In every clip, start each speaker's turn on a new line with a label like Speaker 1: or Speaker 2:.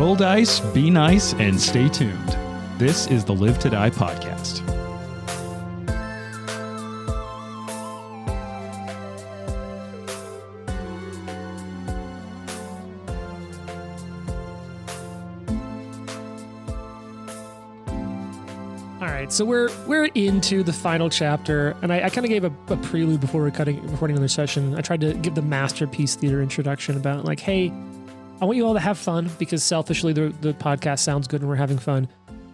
Speaker 1: Roll dice, be nice, and stay tuned. This is the Live to Die podcast.
Speaker 2: All right, so we're into the final chapter, and I kind of gave a prelude before recording another session. I tried to give the masterpiece theater introduction about like, hey, I want you all to have fun because selfishly the podcast sounds good and we're having fun,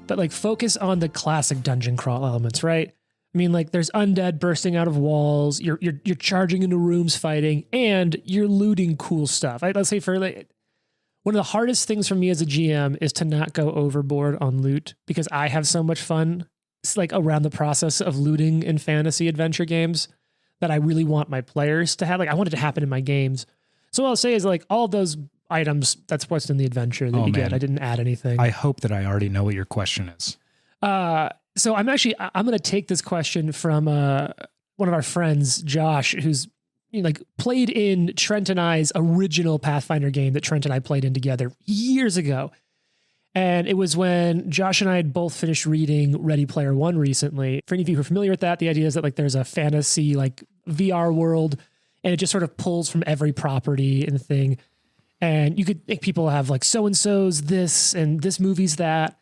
Speaker 2: but like focus on the classic dungeon crawl elements, right? I mean, like there's undead bursting out of walls, you're charging into rooms fighting, and you're looting cool stuff. Let's say for like, one of the hardest things for me as a GM is to not go overboard on loot because I have so much fun. It's like around the process of looting in fantasy adventure games that I really want my players to have. Like I want it to happen in my games. So what I'll say is like all of those items, that's what's in the adventure that you get. I didn't add anything.
Speaker 1: I hope that I already know what your question is.
Speaker 2: So I'm going to take this question from one of our friends, Josh, who's like played in Trent and I's original Pathfinder game that Trent and I played in together years ago. And it was when Josh and I had both finished reading Ready Player One recently. For any of you who are familiar with that, the idea is that like there's a fantasy like VR world and it just sort of pulls from every property and thing. And you could think people have like so-and-so's this and this movie's that.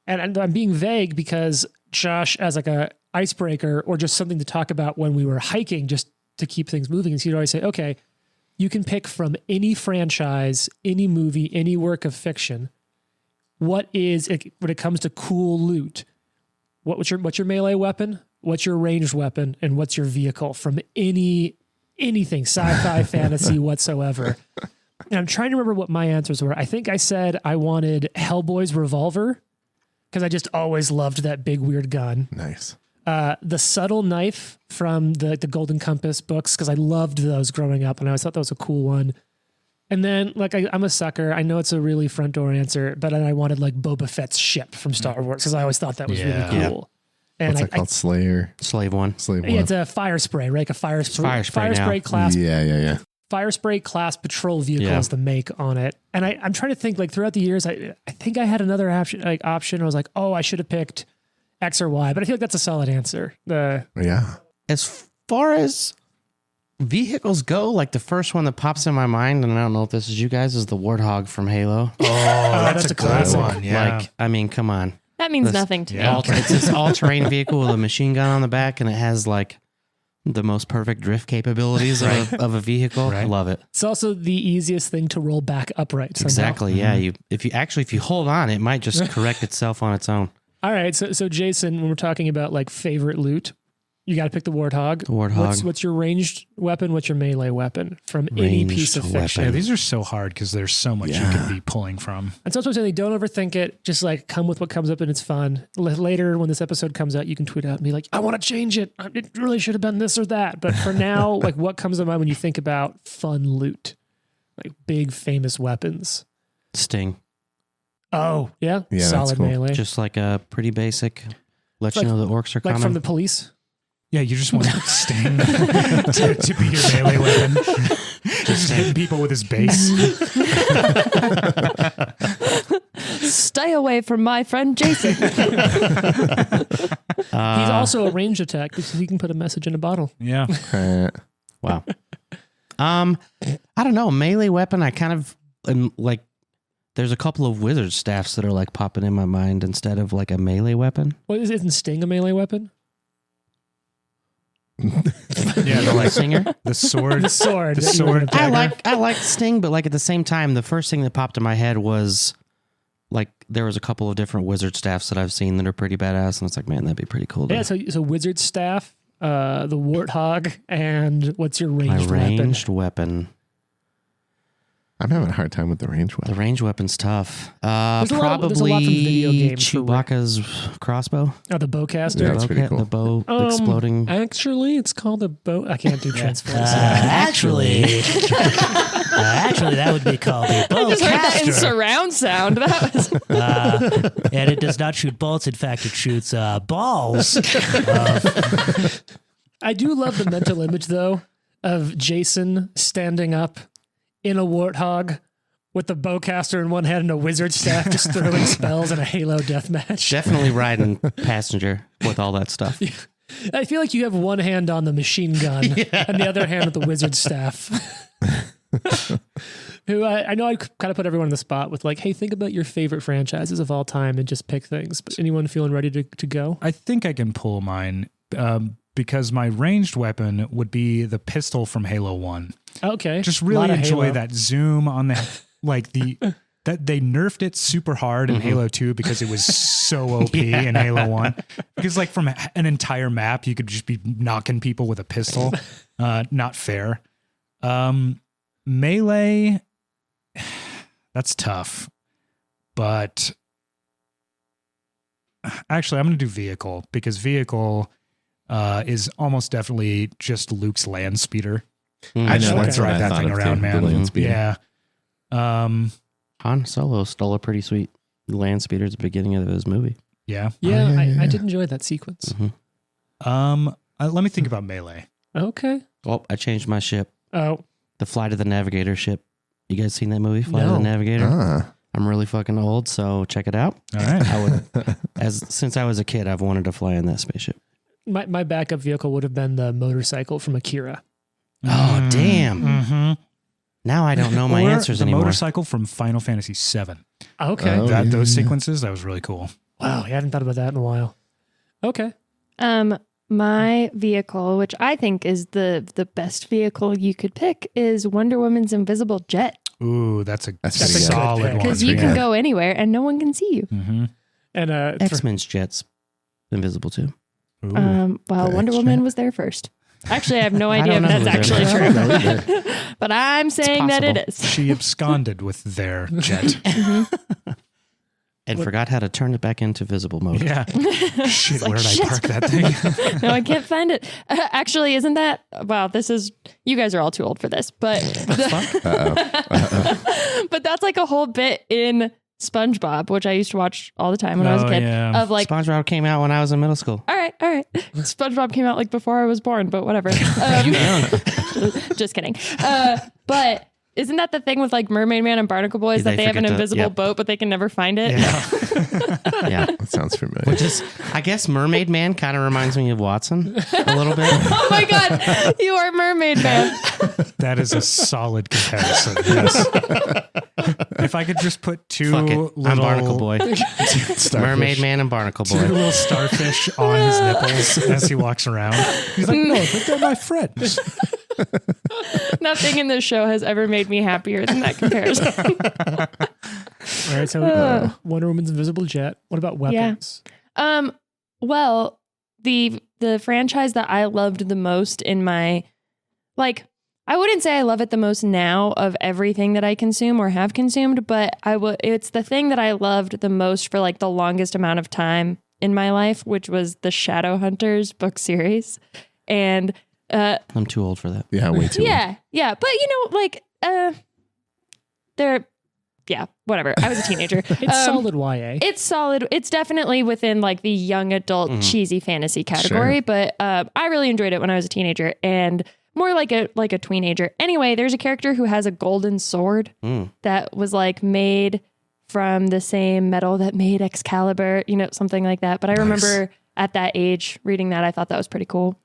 Speaker 2: And I'm being vague because Josh, as like a icebreaker or just something to talk about when we were hiking, just to keep things moving. And so you'd always say, okay, you can pick from any franchise, any movie, any work of fiction. What is it when it comes to cool loot? What's your melee weapon? What's your ranged weapon? And what's your vehicle from anything, sci-fi, fantasy, whatsoever? And I'm trying to remember what my answers were. I think I said I wanted Hellboy's revolver because I just always loved that big weird gun.
Speaker 3: Nice.
Speaker 2: The subtle knife from the Golden Compass books because I loved those growing up and I always thought that was a cool one. And then like I'm a sucker. I know it's a really front door answer, but then I wanted like Boba Fett's ship from Star Wars because I always thought that was really cool. And
Speaker 3: what's that called?
Speaker 4: Slave one.
Speaker 2: Yeah, it's a fire spray, right? Like a fire spray class.
Speaker 3: Yeah.
Speaker 2: Fire spray class patrol vehicle is the make on it. And I'm trying to think like throughout the years, I think I had another option. I was like, oh, I should have picked X or Y, but I feel like that's a solid answer.
Speaker 3: Yeah.
Speaker 4: As far as vehicles go, like the first one that pops in my mind, and I don't know if this is you guys, is the Warthog from Halo.
Speaker 1: Oh, that's a classic
Speaker 4: one. Yeah. Like, I mean, come on.
Speaker 5: That means nothing to me.
Speaker 4: It's this all-terrain vehicle with a machine gun on the back, and it has like the most perfect drift capabilities of a vehicle. Right. I love it.
Speaker 2: It's also the easiest thing to roll back upright. Somehow.
Speaker 4: Exactly. Yeah. If you hold on, it might just correct itself on its own.
Speaker 2: All right. So Jason, when we're talking about like favorite loot, you got to pick the Warthog. What's your ranged weapon? What's your melee weapon from any piece of fiction?
Speaker 1: Yeah, these are so hard because there's so much you can be pulling from.
Speaker 2: And so I'm saying, don't overthink it. Just like come with what comes up and it's fun. Later, when this episode comes out, you can tweet out and be like, I want to change it. It really should have been this or that. But for now, like what comes to mind when you think about fun loot? Like big famous weapons.
Speaker 4: Sting.
Speaker 2: Oh, yeah?
Speaker 3: Solid
Speaker 2: cool. Melee.
Speaker 4: Just like a pretty basic, let you know the orcs are coming.
Speaker 2: Like from the police?
Speaker 1: Yeah, you just want Sting to be your melee weapon. Just hitting people with his base.
Speaker 5: Stay away from my friend Jason.
Speaker 2: He's also a ranged attack because he can put a message in a bottle.
Speaker 1: Yeah.
Speaker 4: Wow. I don't know. Melee weapon, I kind of am like, there's a couple of wizard staffs that are like popping in my mind instead of like a melee weapon.
Speaker 2: Well, isn't Sting a melee weapon?
Speaker 1: Yeah,
Speaker 4: the like singer,
Speaker 1: the sword.
Speaker 4: I like Sting, but like at the same time, the first thing that popped in my head was like there was a couple of different wizard staffs that I've seen that are pretty badass, and it's like, man, that'd be pretty cool.
Speaker 2: Yeah, so wizard staff, the Warthog, and what's your ranged weapon?
Speaker 3: I'm having a hard time with the range weapon.
Speaker 4: The range weapon's tough.
Speaker 2: There's
Speaker 4: Probably
Speaker 2: a lot from video games
Speaker 4: Chewbacca's crossbw.
Speaker 2: Oh, the bowcaster?
Speaker 3: Yeah, that's pretty cool.
Speaker 4: The bow exploding.
Speaker 2: Actually, it's called a bow. I can't do transforms.
Speaker 6: Actually, that would be called a bowcaster.
Speaker 5: I just heard that in surround sound. That was
Speaker 6: and it does not shoot bullets. In fact, it shoots balls.
Speaker 2: I do love the mental image, though, of Jason standing up in a Warthog with the bowcaster in one hand and a wizard staff, just throwing spells in a Halo deathmatch.
Speaker 4: Definitely riding passenger with all that stuff.
Speaker 2: I feel like you have one hand on the machine gun and the other hand with the wizard staff. Who I know I kind of put everyone on the spot with like, hey, think about your favorite franchises of all time and just pick things. But anyone feeling ready to go?
Speaker 1: I think I can pull mine because my ranged weapon would be the pistol from Halo 1.
Speaker 2: Okay.
Speaker 1: Just really enjoy
Speaker 2: Halo.
Speaker 1: that zoom on the that they nerfed it super hard in Halo 2 because it was so OP in Halo 1. Because like from an entire map, you could just be knocking people with a pistol. Not fair. Melee, that's tough. But actually, I'm going to do vehicle because vehicle is almost definitely just Luke's land speeder.
Speaker 3: I know
Speaker 1: Let's
Speaker 3: that's what
Speaker 1: ride
Speaker 3: I
Speaker 1: that
Speaker 3: thought
Speaker 1: thing
Speaker 3: of
Speaker 1: around,
Speaker 3: too,
Speaker 1: man.
Speaker 3: the land speeder.
Speaker 1: Yeah.
Speaker 4: Han Solo stole a pretty sweet land speeder at the beginning of his movie.
Speaker 1: Yeah.
Speaker 2: Yeah,
Speaker 3: yeah.
Speaker 2: I did enjoy that sequence.
Speaker 1: Let me think about melee.
Speaker 2: Okay.
Speaker 4: Oh, I changed my ship.
Speaker 2: Oh,
Speaker 4: The Flight of the Navigator ship. You guys seen that movie, Flight of the
Speaker 2: No.
Speaker 4: Navigator?
Speaker 3: Ah.
Speaker 4: I'm really fucking old, so check it out.
Speaker 1: All right.
Speaker 4: I would, since I was a kid, I've wanted to fly in that spaceship.
Speaker 2: my backup vehicle would have been the motorcycle from Akira.
Speaker 4: Oh, damn.
Speaker 1: Mm-hmm.
Speaker 4: Now I don't know my answers
Speaker 1: the
Speaker 4: anymore.
Speaker 1: motorcycle from Final Fantasy VII.
Speaker 2: Okay.
Speaker 3: Oh,
Speaker 1: Those
Speaker 3: yeah.
Speaker 1: sequences, that was really cool.
Speaker 2: Wow, I haven't thought about that in a while. Okay.
Speaker 5: My vehicle, which I think is the best vehicle you could pick, is Wonder Woman's invisible jet.
Speaker 1: Ooh, that's a
Speaker 3: That's pretty good.
Speaker 1: solid
Speaker 2: Good pick.
Speaker 1: one.
Speaker 5: Because you
Speaker 3: Yeah.
Speaker 5: can go anywhere and no one can see you.
Speaker 1: Mm-hmm.
Speaker 2: And
Speaker 4: X-Men's jet's invisible too.
Speaker 1: Ooh.
Speaker 5: Well,
Speaker 3: The
Speaker 5: Wonder
Speaker 3: X-Men.
Speaker 5: Woman was there first. Actually, I have no
Speaker 4: I
Speaker 5: idea
Speaker 4: don't
Speaker 5: if
Speaker 4: know
Speaker 5: that's
Speaker 4: who was
Speaker 5: actually
Speaker 4: there
Speaker 5: true. But I'm saying that it is.
Speaker 1: She absconded with their jet.
Speaker 4: And forgot how to turn it back into visible mode.
Speaker 1: Yeah. Shit,
Speaker 5: like,
Speaker 1: where did
Speaker 5: shit.
Speaker 1: I park that thing?
Speaker 5: No, I can't find it. Actually, isn't that? Wow, this is. You guys are all too old for this, but but that's like a whole bit in SpongeBob, which I used to watch all the time when I was a
Speaker 1: Oh,
Speaker 5: kid.
Speaker 1: yeah.
Speaker 5: Of like,
Speaker 4: SpongeBob came out when I was in middle school.
Speaker 5: all right. SpongeBob came out like before I was born, but whatever. Just kidding. But isn't that the thing with like Mermaid Man and Barnacle Boys
Speaker 4: They
Speaker 5: that they have an
Speaker 4: forget to-
Speaker 5: invisible
Speaker 4: yep.
Speaker 5: boat, but they can never find it?
Speaker 4: Yeah.
Speaker 3: That sounds familiar.
Speaker 4: Which is, I guess Mermaid Man kind of reminds me of Watson a little bit.
Speaker 5: Oh my God, you are Mermaid Man.
Speaker 1: That is a solid comparison. Yes. If I could just put two
Speaker 4: Fuck it.
Speaker 1: little,
Speaker 4: I'm Barnacle Boy. Mermaid Man and Barnacle
Speaker 1: two
Speaker 4: Boy.
Speaker 1: little starfish on his nipples as he walks around. He's like, no, but they're my friends.
Speaker 5: Nothing in this show has ever made me happier than that comparison.
Speaker 2: all right, so Wonder Woman's invisible jet. What about weapons?
Speaker 5: Well, the franchise that I loved the most in my, like, I wouldn't say I love it the most now of everything that I consume or have consumed, but it's the thing that I loved the most for like the longest amount of time in my life, which was the Shadowhunters book series. And
Speaker 4: I'm too old for that.
Speaker 3: Yeah, way too.
Speaker 5: yeah, but you know, like they're whatever. I was a teenager.
Speaker 2: It's solid YA.
Speaker 5: It's solid. It's definitely within like the young adult cheesy fantasy category,
Speaker 3: Sure.
Speaker 5: but I really enjoyed it when I was a teenager and more like a tweenager. Anyway, there's a character who has a golden sword that was like made from the same metal that made Excalibur, you know, something like that. But I remember at that age reading that, I thought that was pretty cool.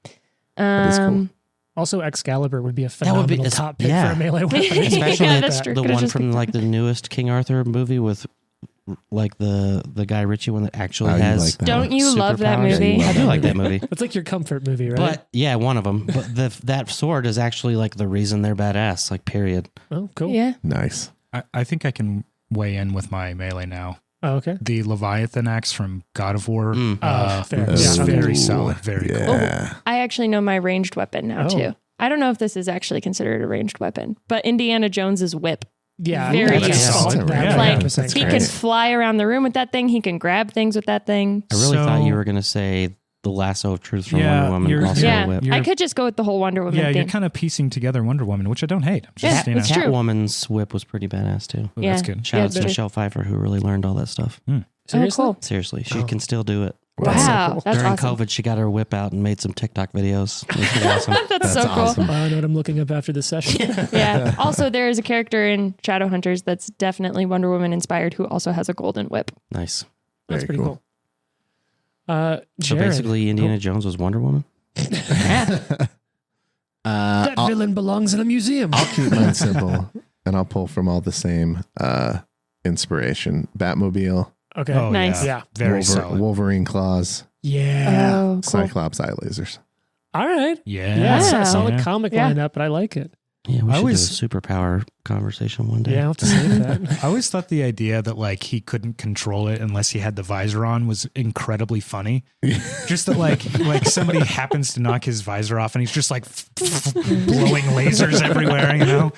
Speaker 3: That is cool.
Speaker 2: Also, Excalibur would be a
Speaker 4: would be-
Speaker 2: phenomenal top pick
Speaker 4: yeah.
Speaker 2: for a melee weapon.
Speaker 4: Especially
Speaker 5: Yeah, that's true.
Speaker 4: the
Speaker 5: Could've
Speaker 4: one
Speaker 5: just
Speaker 4: from
Speaker 5: picked
Speaker 4: like the newest King Arthur movie with like the Guy Ritchie one that actually
Speaker 3: Oh, you
Speaker 4: has.
Speaker 3: like that
Speaker 5: Don't you love that
Speaker 4: superpowers.
Speaker 5: movie?
Speaker 3: Yeah,
Speaker 4: I do like that movie.
Speaker 2: It's like your comfort movie, right?
Speaker 4: But yeah, one of them. But that sword is actually like the reason they're badass. Like, period.
Speaker 2: Oh, cool.
Speaker 5: Yeah.
Speaker 3: Nice.
Speaker 1: I think I can weigh in with my melee now.
Speaker 2: Oh, okay.
Speaker 1: The Leviathan axe from God of War.
Speaker 2: Fair.
Speaker 1: Is
Speaker 2: Yeah.
Speaker 1: very
Speaker 3: Ooh,
Speaker 1: solid. Very cool.
Speaker 3: Yeah.
Speaker 5: I actually know my ranged weapon now
Speaker 2: Oh.
Speaker 5: too. I don't know if this is actually considered a ranged weapon, but Indiana Jones's whip.
Speaker 2: Yeah.
Speaker 5: Very
Speaker 2: that's
Speaker 5: useful.
Speaker 2: solid.
Speaker 3: Yeah,
Speaker 2: That
Speaker 5: like
Speaker 2: 100%
Speaker 5: he
Speaker 2: great.
Speaker 5: can fly around the room with that thing. He can grab things with that thing.
Speaker 4: I really thought
Speaker 1: So-
Speaker 4: you were going to say the lasso of truth from
Speaker 1: Yeah,
Speaker 4: Wonder Woman.
Speaker 1: you're-
Speaker 4: Also
Speaker 5: Yeah,
Speaker 4: a whip.
Speaker 1: You're-
Speaker 5: I could just go with the whole Wonder Woman
Speaker 1: Yeah, you're
Speaker 5: thing.
Speaker 1: kind of piecing together Wonder Woman, which I don't hate. I'm just,
Speaker 5: Yeah, it's true.
Speaker 4: Catwoman's whip was pretty badass too.
Speaker 1: Ooh,
Speaker 5: Yeah.
Speaker 1: that's good.
Speaker 4: Shout out
Speaker 5: it's
Speaker 4: to
Speaker 5: true.
Speaker 4: Michelle Pfeiffer who really learned all that stuff.
Speaker 2: Seriously?
Speaker 5: Oh, cool.
Speaker 4: Seriously, she
Speaker 2: Oh.
Speaker 4: can still do it.
Speaker 5: Wow, that's
Speaker 4: During
Speaker 5: awesome.
Speaker 4: COVID, she got her whip out and made some TikTok videos. It was pretty awesome.
Speaker 5: That's so cool.
Speaker 3: awesome.
Speaker 2: I know what I'm looking up after this session.
Speaker 5: Yeah. Also, there is a character in Shadowhunters that's definitely Wonder Woman inspired who also has a golden whip.
Speaker 4: Nice.
Speaker 2: That's
Speaker 3: Very
Speaker 2: pretty cool.
Speaker 4: So
Speaker 2: Jared,
Speaker 4: basically, Indiana Jones was Wonder Woman.
Speaker 2: that villain belongs in a museum.
Speaker 3: I'll keep mine simple, and I'll pull from all the same inspiration. Batmobile,
Speaker 2: Okay.
Speaker 1: Oh,
Speaker 5: Nice.
Speaker 2: Yeah.
Speaker 1: Very solid.
Speaker 3: Wolverine claws,
Speaker 2: Yeah.
Speaker 5: Oh, cool.
Speaker 3: Cyclops eye lasers.
Speaker 2: All right.
Speaker 1: Yeah.
Speaker 2: Yeah.
Speaker 5: Yeah.
Speaker 2: Solid comic
Speaker 5: Yeah.
Speaker 2: lineup, but I like it.
Speaker 4: Yeah, we
Speaker 1: I
Speaker 4: should
Speaker 1: always-
Speaker 4: do a superpower conversation one day.
Speaker 2: Yeah, I'll have to save that.
Speaker 1: I always thought the idea that like he couldn't control it unless he had the visor on was incredibly funny. Just that like somebody happens to knock his visor off and he's just like blowing lasers everywhere, you know?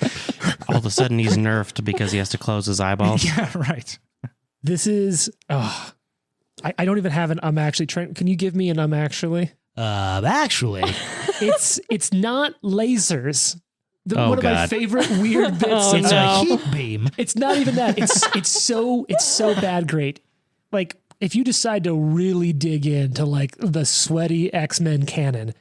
Speaker 4: All of a sudden, he's nerfed because he has to close his eyeballs.
Speaker 1: Yeah, right.
Speaker 2: This is, I don't even have an actually. Trent, can you give me an actually?
Speaker 6: Actually,
Speaker 2: It's not lasers.
Speaker 4: Oh,
Speaker 2: one of my
Speaker 4: God.
Speaker 2: favorite weird bits.
Speaker 5: Oh,
Speaker 6: it's
Speaker 5: no.
Speaker 6: a heat beam.
Speaker 2: It's not even that. It's so bad great. Like if you decide to really dig into like the sweaty X-Men canon,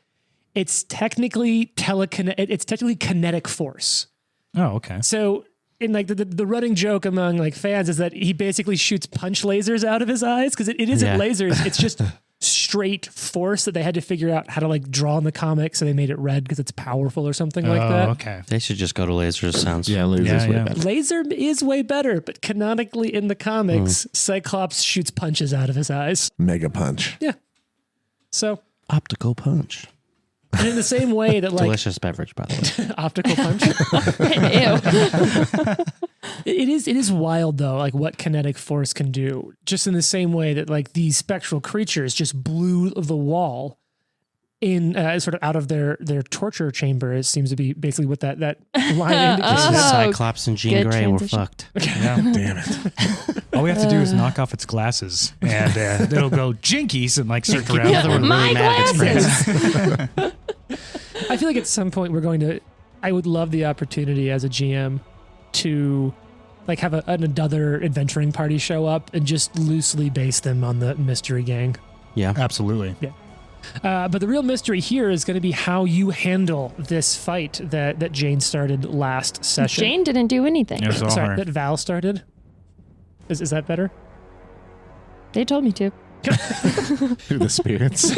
Speaker 2: it's technically kinetic force.
Speaker 1: Oh, okay.
Speaker 2: So in like the running joke among like fans is that he basically shoots punch lasers out of his eyes because it isn't
Speaker 4: Yeah.
Speaker 2: lasers. It's just straight force that they had to figure out how to like draw in the comic, so they made it red because it's powerful or something like that.
Speaker 1: Okay.
Speaker 4: They should just go to lasers. Sounds
Speaker 3: Lasers
Speaker 1: Yeah,
Speaker 3: way
Speaker 1: yeah.
Speaker 3: better.
Speaker 2: Laser is way better, but canonically in the comics, Cyclops shoots punches out of his eyes.
Speaker 3: Mega punch.
Speaker 2: So,
Speaker 4: optical punch.
Speaker 2: and in the same way that like
Speaker 4: Delicious beverage, by the way.
Speaker 2: optical punch,
Speaker 5: Ew.
Speaker 2: it is wild though, like what kinetic force can do. Just in the same way that like these spectral creatures just blew the wall in sort of out of their torture chamber. It seems to be basically what that line indicates.
Speaker 5: Oh,
Speaker 4: Cyclops and Jean
Speaker 5: good
Speaker 4: Grey were
Speaker 5: transition.
Speaker 4: fucked.
Speaker 1: Yeah.
Speaker 3: Damn it.
Speaker 1: All we have to do is knock off its glasses and it'll go jinkies and like circle around.
Speaker 4: the other one really
Speaker 5: My
Speaker 4: mad at
Speaker 5: glasses.
Speaker 2: I feel like at some point I would love the opportunity as a GM to like have another adventuring party show up and just loosely base them on the mystery gang.
Speaker 4: Yeah.
Speaker 1: Absolutely.
Speaker 2: But the real mystery here is going to be how you handle this fight that Jane started last session.
Speaker 5: Jane didn't do anything.
Speaker 1: It was all
Speaker 2: Sorry,
Speaker 1: her.
Speaker 2: that Val started. Is that better?
Speaker 5: They told me to.
Speaker 3: Through the spirits.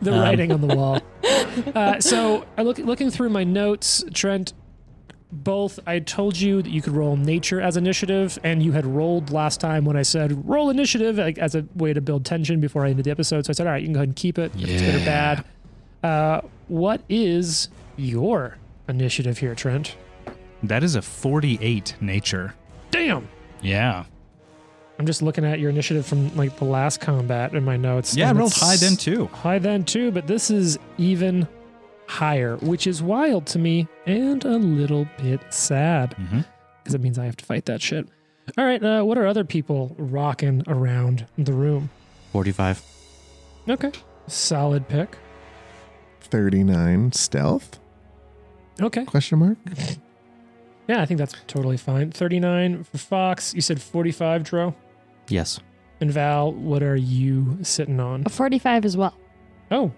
Speaker 2: The writing on the wall. So looking through my notes, Trent, both I told you that you could roll nature as initiative, and you had rolled last time when I said roll initiative like, as a way to build tension before I ended the episode. So I said, all right, you can go ahead and keep it if it's good or bad. What is your initiative here, Trent?
Speaker 1: That is a 48 nature.
Speaker 2: Damn.
Speaker 1: Yeah.
Speaker 2: I'm just looking at your initiative from like the last combat in my notes.
Speaker 1: Yeah, I
Speaker 2: and
Speaker 1: rolled
Speaker 2: it's
Speaker 1: high then too.
Speaker 2: High then too, but this is even higher, which is wild to me and a little bit sad because it means I have to fight that shit. All right, what are other people rocking around the room?
Speaker 4: 45.
Speaker 2: Okay, solid pick.
Speaker 3: 39 stealth?
Speaker 2: Okay,
Speaker 3: Question mark?
Speaker 2: yeah, I think that's totally fine. 39 for Fox. You said 45, Dro.
Speaker 4: Yes.
Speaker 2: And Val, what are you sitting on?
Speaker 5: A 45 as well.
Speaker 2: Oh,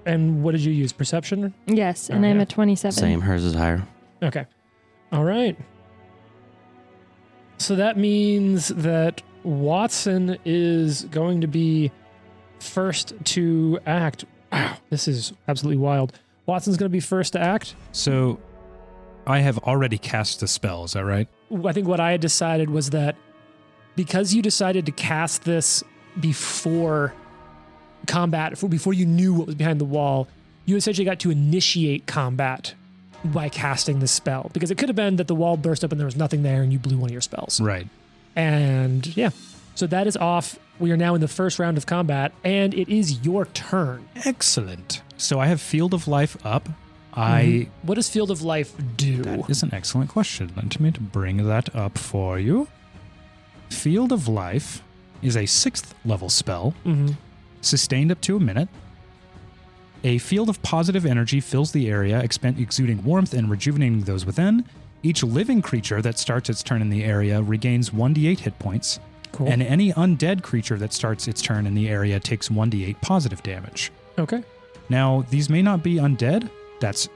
Speaker 2: and what did you use? Perception?
Speaker 5: Yes,
Speaker 2: Oh,
Speaker 5: and I'm
Speaker 2: yeah.
Speaker 5: a 27.
Speaker 4: Same. Hers is higher.
Speaker 2: Okay. All right. So that means that Watson is going to be first to act. Wow, this is absolutely wild. Watson's going to be first to act.
Speaker 1: So I have already cast the spell, is that right?
Speaker 2: I think what I had decided was that because you decided to cast this before combat, before you knew what was behind the wall, you essentially got to initiate combat by casting the spell. Because it could have been that the wall burst up and there was nothing there and you blew one of your spells.
Speaker 1: Right.
Speaker 2: And yeah, so that is off. We are now in the first round of combat and it is your turn.
Speaker 1: Excellent. So I have Field of Life up.
Speaker 2: What does Field of Life do?
Speaker 1: That is an excellent question. Let me to bring that up for you. Field of Life is a 6th level spell, sustained up to a minute. A field of positive energy fills the area, exuding warmth and rejuvenating those within. Each living creature that starts its turn in the area regains 1d8 hit points.
Speaker 2: Cool.
Speaker 1: And any undead creature that starts its turn in the area takes 1d8 positive damage.
Speaker 2: Okay.
Speaker 1: Now, these may not be undead. That's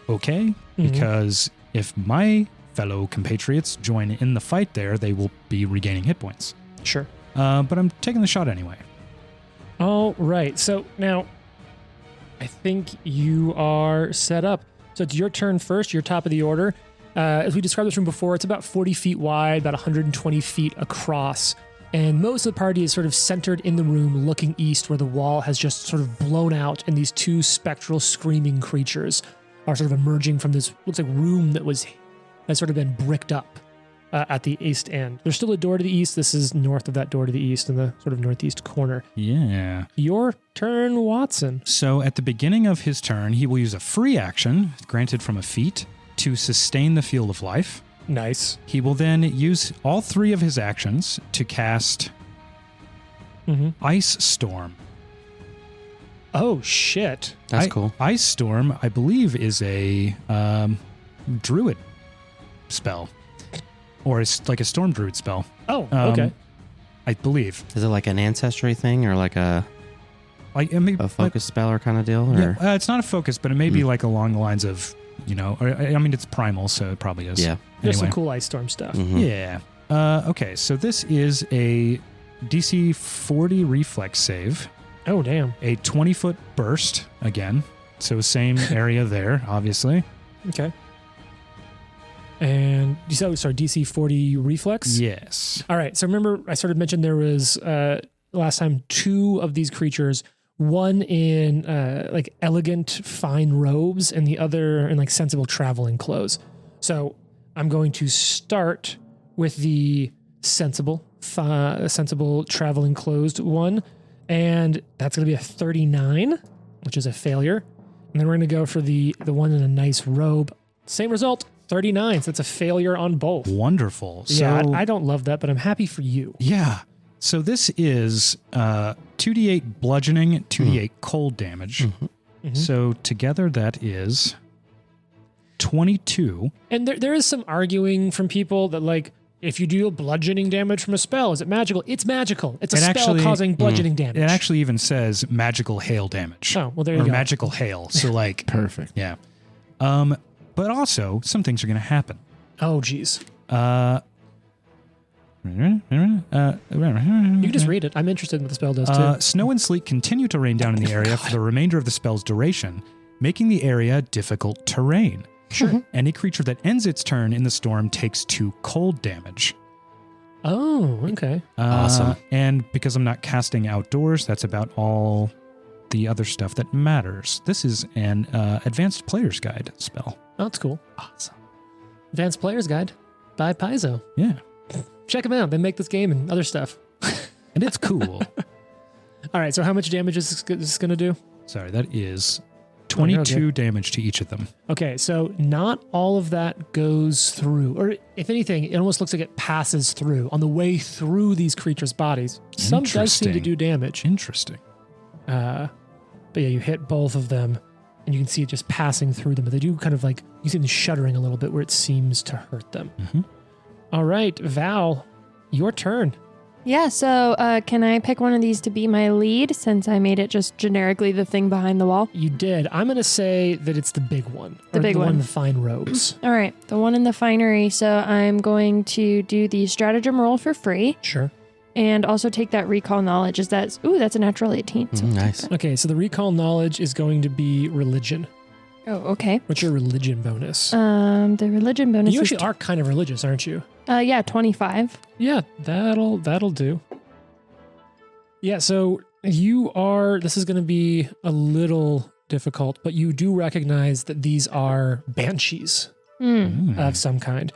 Speaker 1: okay, because if my fellow compatriots join in the fight there, they will be regaining hit points.
Speaker 2: Sure.
Speaker 1: But I'm taking the shot anyway.
Speaker 2: All right. So now I think you are set up. So it's your turn first. You're top of the order. As we described this room before, it's about 40 feet wide, about 120 feet across. And most of the party is sort of centered in the room looking east, where the wall has just sort of blown out and these two spectral screaming creatures are sort of emerging from this, looks like room has sort of been bricked up at the east end. There's still a door to the east. This is north of that door to the east in the sort of northeast corner.
Speaker 1: Yeah.
Speaker 2: Your turn, Watson.
Speaker 1: So at the beginning of his turn, he will use a free action, granted from a feat, to sustain the field of life.
Speaker 2: Nice.
Speaker 1: He will then use all 3 of his actions to cast Ice Storm.
Speaker 2: Oh, shit.
Speaker 4: That's cool.
Speaker 1: Ice Storm, I believe, is a druid spell. Or it's like a storm druid spell.
Speaker 2: Oh, okay.
Speaker 1: I believe.
Speaker 4: Is it like an ancestry thing or like a focus spell or kind of deal? Or?
Speaker 1: Yeah, it's not a focus, but it may be like along the lines of, I mean, it's primal, so it probably is.
Speaker 4: Yeah.
Speaker 2: There's
Speaker 1: Anyway.
Speaker 2: some cool ice storm stuff.
Speaker 1: Yeah. Okay, so this is a DC 40 reflex save,
Speaker 2: Oh, damn.
Speaker 1: a 20-foot burst again. So same area there, obviously.
Speaker 2: Okay. And you said, sorry, DC 40 reflex?
Speaker 1: Yes.
Speaker 2: All right. So remember, I sort of mentioned there was last time 2 of these creatures, one in like elegant, fine robes, and the other in like sensible traveling clothes. So I'm going to start with the sensible traveling clothed one, and that's going to be a 39, which is a failure. And then we're going to go for the one in a nice robe. Same result. 39, so that's a failure on both.
Speaker 1: Wonderful.
Speaker 2: Yeah,
Speaker 1: So,
Speaker 2: I don't love that, but I'm happy for you.
Speaker 1: yeah. So this is 2d8 bludgeoning, 2d8 cold damage. So together that is 22.
Speaker 2: And there is some arguing from people that, like, if you deal bludgeoning damage from a spell, is it magical? It's magical. It's a spell causing bludgeoning damage.
Speaker 1: It actually even says magical hail damage.
Speaker 2: Oh, well, there you
Speaker 1: or
Speaker 2: go.
Speaker 1: magical hail. So like,
Speaker 3: Perfect.
Speaker 1: yeah. But also some things are going to happen.
Speaker 2: Oh, geez.
Speaker 1: You
Speaker 2: You can just read it. I'm interested in what the spell does, too.
Speaker 1: Snow and sleet continue to rain down in the area for the remainder of the spell's duration, making the area difficult terrain. Sure. Any creature that ends its turn in the storm takes 2 cold damage.
Speaker 2: Oh, okay.
Speaker 4: Awesome.
Speaker 1: And because I'm not casting outdoors, that's about all the other stuff that matters. This is an advanced player's guide spell.
Speaker 2: Oh, that's cool.
Speaker 4: Awesome.
Speaker 2: Advanced Player's Guide by Paizo.
Speaker 1: Yeah.
Speaker 2: Check them out. They make this game and other stuff.
Speaker 1: And it's cool.
Speaker 2: All right, so how much damage is this going to do?
Speaker 1: Sorry, that is 22
Speaker 2: okay.
Speaker 1: damage to each of them.
Speaker 2: Okay, so not all of that goes through. Or if anything, it almost looks like it passes through. On the way through these creatures' bodies, some does seem to
Speaker 1: Interesting.
Speaker 2: do damage.
Speaker 1: Interesting.
Speaker 2: But yeah, you hit both of them, and you can see it just passing through them. But they do kind of like, you see them shuddering a little bit where it seems to hurt them. All right, Val, your turn.
Speaker 5: Yeah, so can I pick one of these to be my lead since I made it just generically the thing behind the wall?
Speaker 2: You did. I'm going to say that it's the big one.
Speaker 5: The big
Speaker 2: the one
Speaker 5: one.
Speaker 2: in the fine robes.
Speaker 5: All right, the one in the finery. So I'm going to do the stratagem roll for free
Speaker 2: Sure.
Speaker 5: and also take that recall knowledge. That's a natural 18. So
Speaker 4: Nice.
Speaker 2: Okay, so the recall knowledge is going to be religion.
Speaker 5: Oh, okay.
Speaker 2: What's your religion bonus?
Speaker 5: The religion bonus
Speaker 2: You
Speaker 5: is
Speaker 2: actually are kind of religious, aren't you?
Speaker 5: 25.
Speaker 2: Yeah, that'll do. Yeah, so this is going to be a little difficult, but you do recognize that these are banshees of some kind.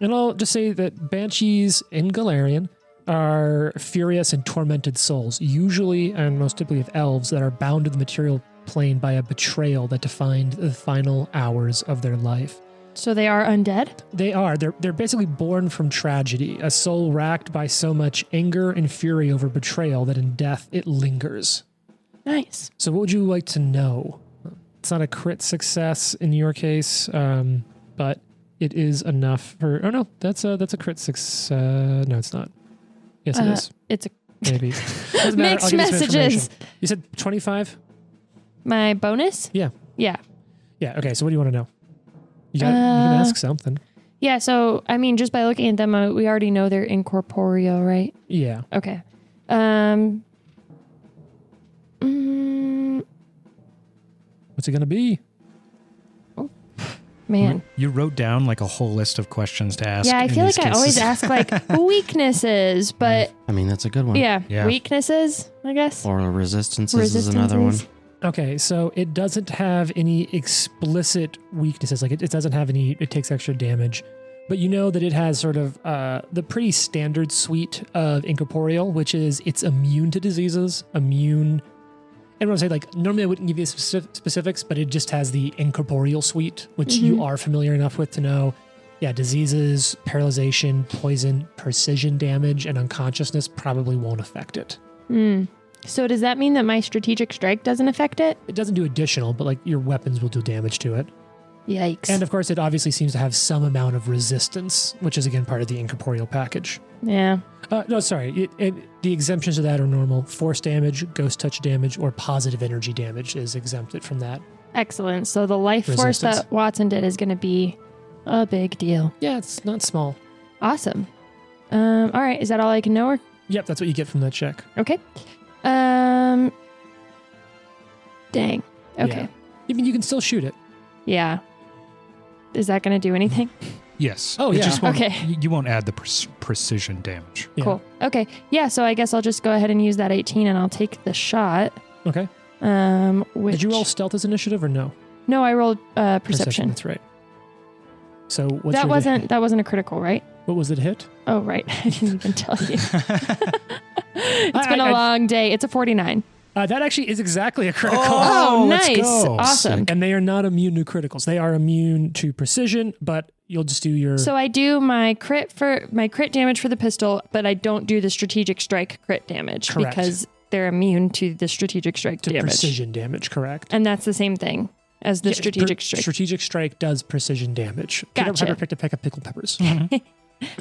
Speaker 2: And I'll just say that banshees in Galarian are furious and tormented souls, usually and most typically of elves that are bound to the material plane by a betrayal that defined the final hours of their life.
Speaker 5: So they are undead?
Speaker 2: They are. They're basically born from tragedy, a soul racked by so much anger and fury over betrayal that in death it lingers.
Speaker 5: Nice.
Speaker 2: So what would you like to know? It's not a crit success in your case, but it is enough for... Oh, no, that's a crit success. No, it's not. Yes, it is.
Speaker 5: It's a
Speaker 2: Maybe. Doesn't matter.
Speaker 5: mixed
Speaker 2: I'll give you some
Speaker 5: messages.
Speaker 2: information. You said 25?
Speaker 5: My bonus?
Speaker 2: Yeah.
Speaker 5: Yeah.
Speaker 2: Yeah. Okay. So what do you want to know? You can ask something.
Speaker 5: Yeah. So, I mean, just by looking at them, we already know they're incorporeal, right?
Speaker 2: Yeah.
Speaker 5: Okay.
Speaker 2: What's it going to be?
Speaker 5: Man.
Speaker 1: You wrote down like a whole list of questions to ask.
Speaker 5: Yeah, I
Speaker 1: in
Speaker 5: feel
Speaker 1: these
Speaker 5: like I always
Speaker 1: cases.
Speaker 5: ask like weaknesses, but
Speaker 4: I mean, that's a good one.
Speaker 5: yeah,
Speaker 1: Yeah.
Speaker 5: weaknesses, I guess.
Speaker 4: Or resistances is another one.
Speaker 2: Okay, so it doesn't have any explicit weaknesses. Like it doesn't have any, it takes extra damage. But you know that it has sort of the pretty standard suite of incorporeal, which is it's immune to diseases, immune. And when I say like, normally I wouldn't give you specifics, but it just has the incorporeal suite, which you are familiar enough with to know. Yeah, diseases, paralyzation, poison, precision damage, and unconsciousness probably won't affect it.
Speaker 5: So does that mean that my strategic strike doesn't affect it?
Speaker 2: It doesn't do additional, but like your weapons will do damage to it.
Speaker 5: Yikes.
Speaker 2: And of course, it obviously seems to have some amount of resistance, which is again part of the incorporeal package.
Speaker 5: yeah.
Speaker 2: No, sorry. The exemptions of that are normal. Force damage, ghost touch damage, or positive energy damage is exempted from that.
Speaker 5: Excellent. So the life force
Speaker 2: Resistance.
Speaker 5: that Watson did is going to be a big deal.
Speaker 2: Yeah, it's not small.
Speaker 5: Awesome. All right. Is that all I can know? Or
Speaker 2: Yep, that's what you get from that check.
Speaker 5: okay. Dang. Okay.
Speaker 2: Yeah. I mean, you can still shoot it.
Speaker 5: Yeah. Is that going to do anything?
Speaker 1: Yes.
Speaker 2: Oh,
Speaker 1: It
Speaker 2: yeah.
Speaker 1: just won't,
Speaker 5: Okay.
Speaker 1: You won't add the precision damage.
Speaker 2: Yeah.
Speaker 5: Cool. Okay. Yeah. So I guess I'll just go ahead and use that 18 and I'll take the shot.
Speaker 2: Okay.
Speaker 5: Which,
Speaker 2: Did you roll stealth as initiative or no?
Speaker 5: No, I rolled perception.
Speaker 2: That's right. So what's
Speaker 5: That
Speaker 2: your
Speaker 5: wasn't a critical, right?
Speaker 2: What was it hit?
Speaker 5: Oh, right. I didn't even tell you. It's been a long day. It's a 49.
Speaker 2: That actually is exactly a critical.
Speaker 5: Oh,
Speaker 1: let's
Speaker 5: nice.
Speaker 1: go.
Speaker 5: Awesome.
Speaker 2: And they are not immune to criticals. They are immune to precision, but you'll just do your.
Speaker 5: So I do my crit damage for the pistol, but I don't do the strategic strike crit damage
Speaker 2: Correct.
Speaker 5: because they're immune to the strategic strike
Speaker 2: to
Speaker 5: damage.
Speaker 2: precision damage, correct?
Speaker 5: And that's the same thing as the
Speaker 2: Yeah,
Speaker 5: strategic strike.
Speaker 2: Strategic strike does precision damage.
Speaker 5: Gotcha.
Speaker 2: Pick a peck of pickled peppers.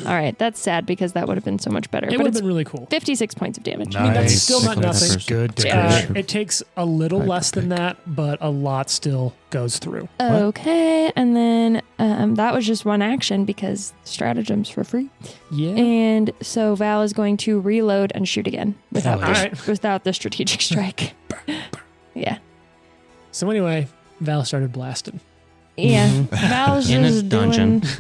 Speaker 5: All right, that's sad because that would have been so much better.
Speaker 2: It
Speaker 5: but
Speaker 2: would have
Speaker 5: it's
Speaker 2: been really cool.
Speaker 5: 56 points of damage.
Speaker 1: Nice.
Speaker 2: I mean, that's still not
Speaker 4: Pickled
Speaker 2: nothing.
Speaker 4: peppers.
Speaker 1: Good to
Speaker 4: Yeah.
Speaker 2: It takes a little less than that, but a lot still goes through.
Speaker 5: Okay, and then that was just one action because stratagems for free.
Speaker 2: Yeah.
Speaker 5: And so Val is going to reload and shoot again without
Speaker 1: Hell yeah.
Speaker 5: without the strategic strike. Yeah.
Speaker 2: So anyway, Val started blasting.
Speaker 5: Yeah. Val's
Speaker 4: In a
Speaker 5: just
Speaker 4: dungeon.
Speaker 5: doing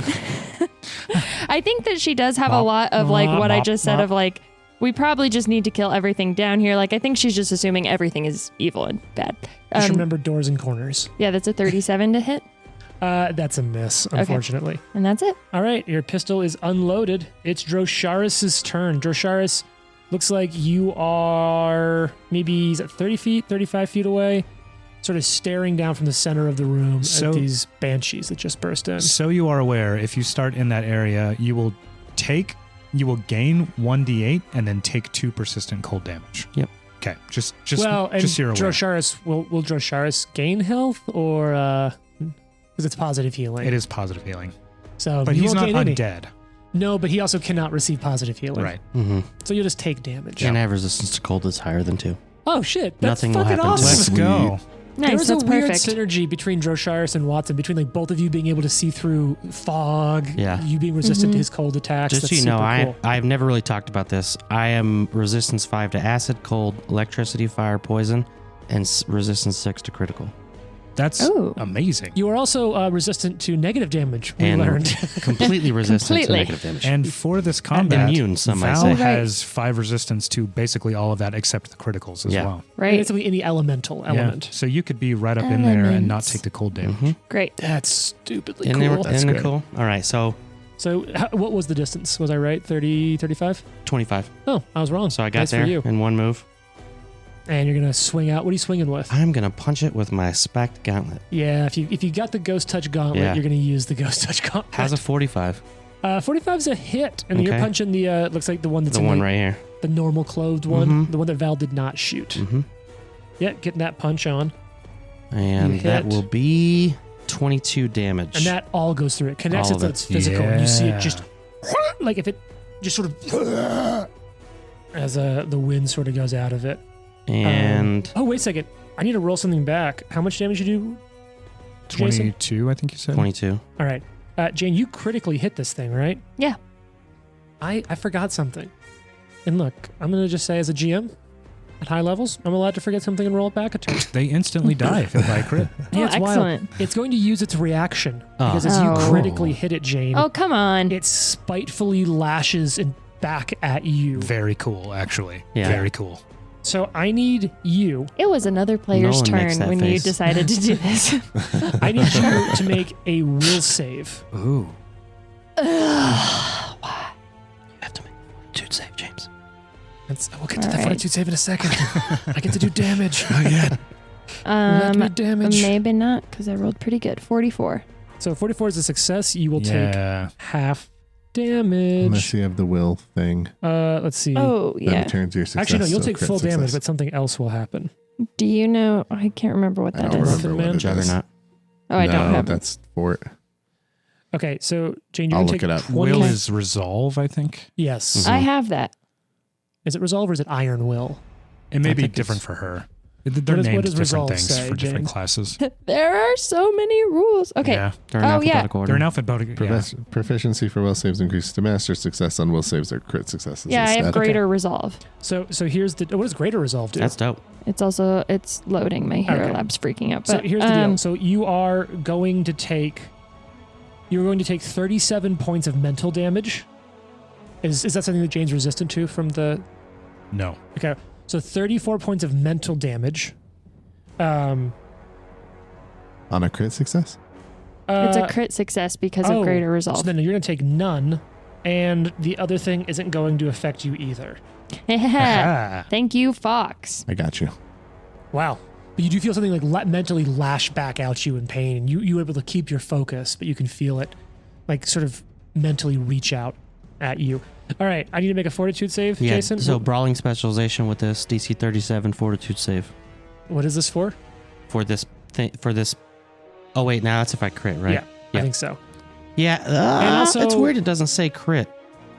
Speaker 5: I think that she does have a
Speaker 1: Mop,
Speaker 5: lot of like what I
Speaker 1: mop,
Speaker 5: just said
Speaker 1: mop.
Speaker 5: of like we probably just need to kill everything down here. Like I think she's just assuming everything is evil and bad.
Speaker 2: Just remember doors and corners.
Speaker 5: Yeah, that's a 37 to hit.
Speaker 2: That's a miss, unfortunately.
Speaker 5: And that's it.
Speaker 2: All right, your pistol is unloaded. It's Drosharis' turn. Drosharis, looks like you are maybe is it 30 feet, 35 feet away, sort of staring down from the center of the room
Speaker 1: So-
Speaker 2: at these banshees that just burst in.
Speaker 1: So you are aware, if you start in that area, you will gain 1d8 and then take 2 persistent cold damage.
Speaker 4: Yep.
Speaker 1: Okay. Just
Speaker 2: well, and
Speaker 1: so you're aware.
Speaker 2: Drosharis, will Drosharis gain health or because it's positive healing?
Speaker 1: It is positive healing.
Speaker 2: So
Speaker 1: But
Speaker 2: you
Speaker 1: he's
Speaker 2: won't
Speaker 1: not
Speaker 2: gain any.
Speaker 1: undead.
Speaker 2: No, but he also cannot receive positive healing.
Speaker 1: Right.
Speaker 4: Mm-hmm.
Speaker 2: So you'll just take damage.
Speaker 4: And I have resistance to cold that's higher than 2.
Speaker 2: Oh shit! That's
Speaker 4: Nothing will
Speaker 2: fucking
Speaker 4: happen to
Speaker 2: awesome.
Speaker 1: Let's
Speaker 3: Sweet.
Speaker 1: go.
Speaker 5: Nice.
Speaker 2: There's
Speaker 5: That's
Speaker 2: a weird
Speaker 5: perfect.
Speaker 2: synergy between Drosharis and Watson, between like both of you being able to see through fog.
Speaker 4: Yeah.
Speaker 2: You being resistant
Speaker 5: Mhm.
Speaker 2: to his cold attacks.
Speaker 4: Just so
Speaker 2: That's
Speaker 4: you know,
Speaker 2: super cool.
Speaker 4: I've never really talked about this. I am resistance 5 to acid, cold, electricity, fire, poison, and resistance 6 to critical.
Speaker 1: That's
Speaker 5: Oh.
Speaker 1: amazing.
Speaker 2: You are also resistant to negative damage. We
Speaker 4: And
Speaker 2: learned.
Speaker 4: Completely resistant
Speaker 5: Completely.
Speaker 4: to negative damage.
Speaker 1: And for this combat,
Speaker 4: immune, some might
Speaker 1: Val
Speaker 4: say.
Speaker 5: Right.
Speaker 1: has 5 resistance to basically all of that except the criticals as
Speaker 4: Yeah.
Speaker 1: well.
Speaker 5: Right.
Speaker 2: Basically, any elemental element.
Speaker 1: Yeah. So you could be right up in there and not
Speaker 5: Elements.
Speaker 1: take the cold damage.
Speaker 4: Mhm.
Speaker 5: Great.
Speaker 2: That's stupidly
Speaker 4: Isn't
Speaker 2: cool.
Speaker 4: it,
Speaker 1: That's
Speaker 4: isn't it
Speaker 1: good.
Speaker 4: cool? All right, so
Speaker 2: So, what was the distance? Was I right? 30, 35?
Speaker 4: 25.
Speaker 2: Oh, I was wrong.
Speaker 4: So I got
Speaker 2: Nice for
Speaker 4: there
Speaker 2: you.
Speaker 4: in one move.
Speaker 2: And you're gonna swing out. What are you swinging with?
Speaker 4: I'm going to punch it with my spec gauntlet.
Speaker 2: Yeah, if you got the ghost touch gauntlet,
Speaker 4: Yeah.
Speaker 2: you're gonna use the ghost touch gauntlet.
Speaker 4: How's a 45?
Speaker 2: 45 is a hit, and you're
Speaker 4: Okay.
Speaker 2: punching the looks like the one that's
Speaker 4: The
Speaker 2: in
Speaker 4: one
Speaker 2: the,
Speaker 4: right here.
Speaker 2: the normal clothed one,
Speaker 4: Mhm.
Speaker 2: the one that Val did not shoot.
Speaker 4: Mm-hmm.
Speaker 2: Yeah, getting that punch on,
Speaker 4: And
Speaker 2: You
Speaker 4: that
Speaker 2: hit.
Speaker 4: will be 22 damage.
Speaker 2: and that all goes through. It connects
Speaker 4: All
Speaker 2: it
Speaker 4: of
Speaker 2: so
Speaker 4: it.
Speaker 2: it's physical. And you see
Speaker 1: Yeah.
Speaker 2: it just like if it just sort of as the wind sort of goes out of it.
Speaker 4: And
Speaker 2: Oh, wait a second. I need to roll something back. How much damage did you do, Jason?
Speaker 1: 22, I think you said.
Speaker 4: 22.
Speaker 2: All right. Jane, you critically hit this thing, right?
Speaker 5: Yeah.
Speaker 2: I forgot something. And look, I'm going to just say as a GM, at high levels, I'm allowed to forget something and roll it back a turn.
Speaker 1: They instantly die if hit by a crit.
Speaker 2: Yeah, it's
Speaker 5: excellent.
Speaker 2: wild. It's going to use its reaction
Speaker 4: Oh.
Speaker 2: because as you
Speaker 5: Oh.
Speaker 2: critically hit it, Jane,
Speaker 5: Oh, come on.
Speaker 2: it spitefully lashes and back at you.
Speaker 1: Very cool, actually.
Speaker 4: Yeah.
Speaker 1: Very cool.
Speaker 2: So I need you.
Speaker 5: It was another player's
Speaker 4: one makes
Speaker 5: turn
Speaker 4: that
Speaker 5: when you
Speaker 4: face.
Speaker 5: decided to do this.
Speaker 2: I need you to make a will save.
Speaker 1: Ooh.
Speaker 4: You have to make a fortitude save, James.
Speaker 2: We'll get to
Speaker 5: All
Speaker 2: the
Speaker 5: right.
Speaker 2: fortitude save in a second. I get to do damage. Not yet. Damage.
Speaker 5: Maybe not, because I rolled pretty good. 44.
Speaker 2: So 44 is a success. You will
Speaker 1: Yeah.
Speaker 2: take half damage.
Speaker 3: Unless you have the will thing,
Speaker 2: Let's see.
Speaker 5: Oh,
Speaker 3: then
Speaker 5: yeah.
Speaker 3: it turns your success.
Speaker 2: Actually, no, you'll
Speaker 3: to a
Speaker 2: take
Speaker 3: crit
Speaker 2: full damage,
Speaker 3: success.
Speaker 2: but something else will happen.
Speaker 5: Do you know? I can't remember what
Speaker 3: I
Speaker 5: that
Speaker 3: don't
Speaker 5: is.
Speaker 3: remember what it is.
Speaker 4: Juggernaut.
Speaker 5: Oh, I don't
Speaker 3: No,
Speaker 5: have it.
Speaker 3: that's fort.
Speaker 2: Okay, so Jane, you're
Speaker 3: I'll
Speaker 2: going to
Speaker 3: look
Speaker 2: take
Speaker 3: it up.
Speaker 2: 20.
Speaker 1: Will is resolve, I think.
Speaker 2: Yes.
Speaker 5: I have that.
Speaker 2: Is it resolve or is it iron will?
Speaker 1: It may
Speaker 4: I
Speaker 1: be
Speaker 4: think
Speaker 1: different
Speaker 4: it's-
Speaker 1: for her. They're
Speaker 2: what
Speaker 1: named
Speaker 2: does
Speaker 1: different
Speaker 2: resolve
Speaker 1: things
Speaker 2: say,
Speaker 1: for different
Speaker 2: Jane?
Speaker 1: classes.
Speaker 5: There are so many rules. Okay.
Speaker 1: Yeah.
Speaker 4: They're in
Speaker 5: Oh, yeah.
Speaker 4: alphabetical order.
Speaker 1: They're in alphabetical. Yeah.
Speaker 3: Proficiency for will saves increases to master success on will saves or crit successes.
Speaker 5: Yeah, I have
Speaker 3: instead.
Speaker 5: greater resolve.
Speaker 2: So here's the. What does greater resolve do?
Speaker 4: That's dope.
Speaker 5: It's loading. My hero
Speaker 2: Okay.
Speaker 5: lab's freaking out.
Speaker 2: So
Speaker 5: But
Speaker 2: here's the deal. So you are going to take. You're going to take 37 points of mental damage. Is that something that Jane's resistant to from the?
Speaker 1: No.
Speaker 2: Okay. So 34 points of mental damage.
Speaker 3: On a crit success?
Speaker 5: It's a crit success because of greater
Speaker 2: So
Speaker 5: resolve.
Speaker 2: then you're going to take none, and the other thing isn't going to affect you either.
Speaker 1: Ah.
Speaker 5: Thank you, Fox.
Speaker 3: I got you.
Speaker 2: Wow. But you do feel something like mentally lash back out you in pain, and you were able to keep your focus, but you can feel it like sort of mentally reach out at you. All right, I need to make a fortitude save,
Speaker 4: Yeah.
Speaker 2: Jason.
Speaker 4: So brawling specialization with this DC 37 fortitude save
Speaker 2: What is this for?
Speaker 4: for this thing. Oh wait, now that's if I crit, right?
Speaker 2: Yeah, I
Speaker 4: Yeah.
Speaker 2: think so.
Speaker 4: Yeah.
Speaker 2: And also-
Speaker 4: it's weird. It doesn't say crit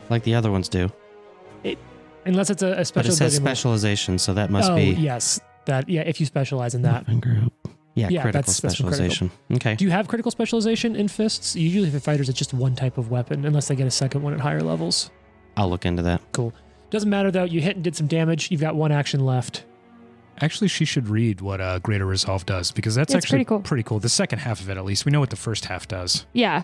Speaker 4: like the other ones do,
Speaker 2: Unless it's a
Speaker 4: but
Speaker 2: special
Speaker 4: it says
Speaker 2: ability.
Speaker 4: specialization, so that must
Speaker 2: Oh,
Speaker 4: be.
Speaker 2: yes. If you specialize in that.
Speaker 4: Weapon group. Yeah,
Speaker 2: Yeah,
Speaker 4: critical
Speaker 2: that's critical.
Speaker 4: specialization. Okay.
Speaker 2: Do you have critical specialization in fists? Usually for fighters, it's just one type of weapon, unless they get a second one at higher levels.
Speaker 4: I'll look into that.
Speaker 2: Doesn't matter though. You hit and did some damage. You've got one action left.
Speaker 1: Actually, she should read what Greater Resolve does because that's
Speaker 5: It's
Speaker 1: actually
Speaker 5: pretty cool.
Speaker 1: The second half of it, at least. We know what the first half does.
Speaker 5: Yeah.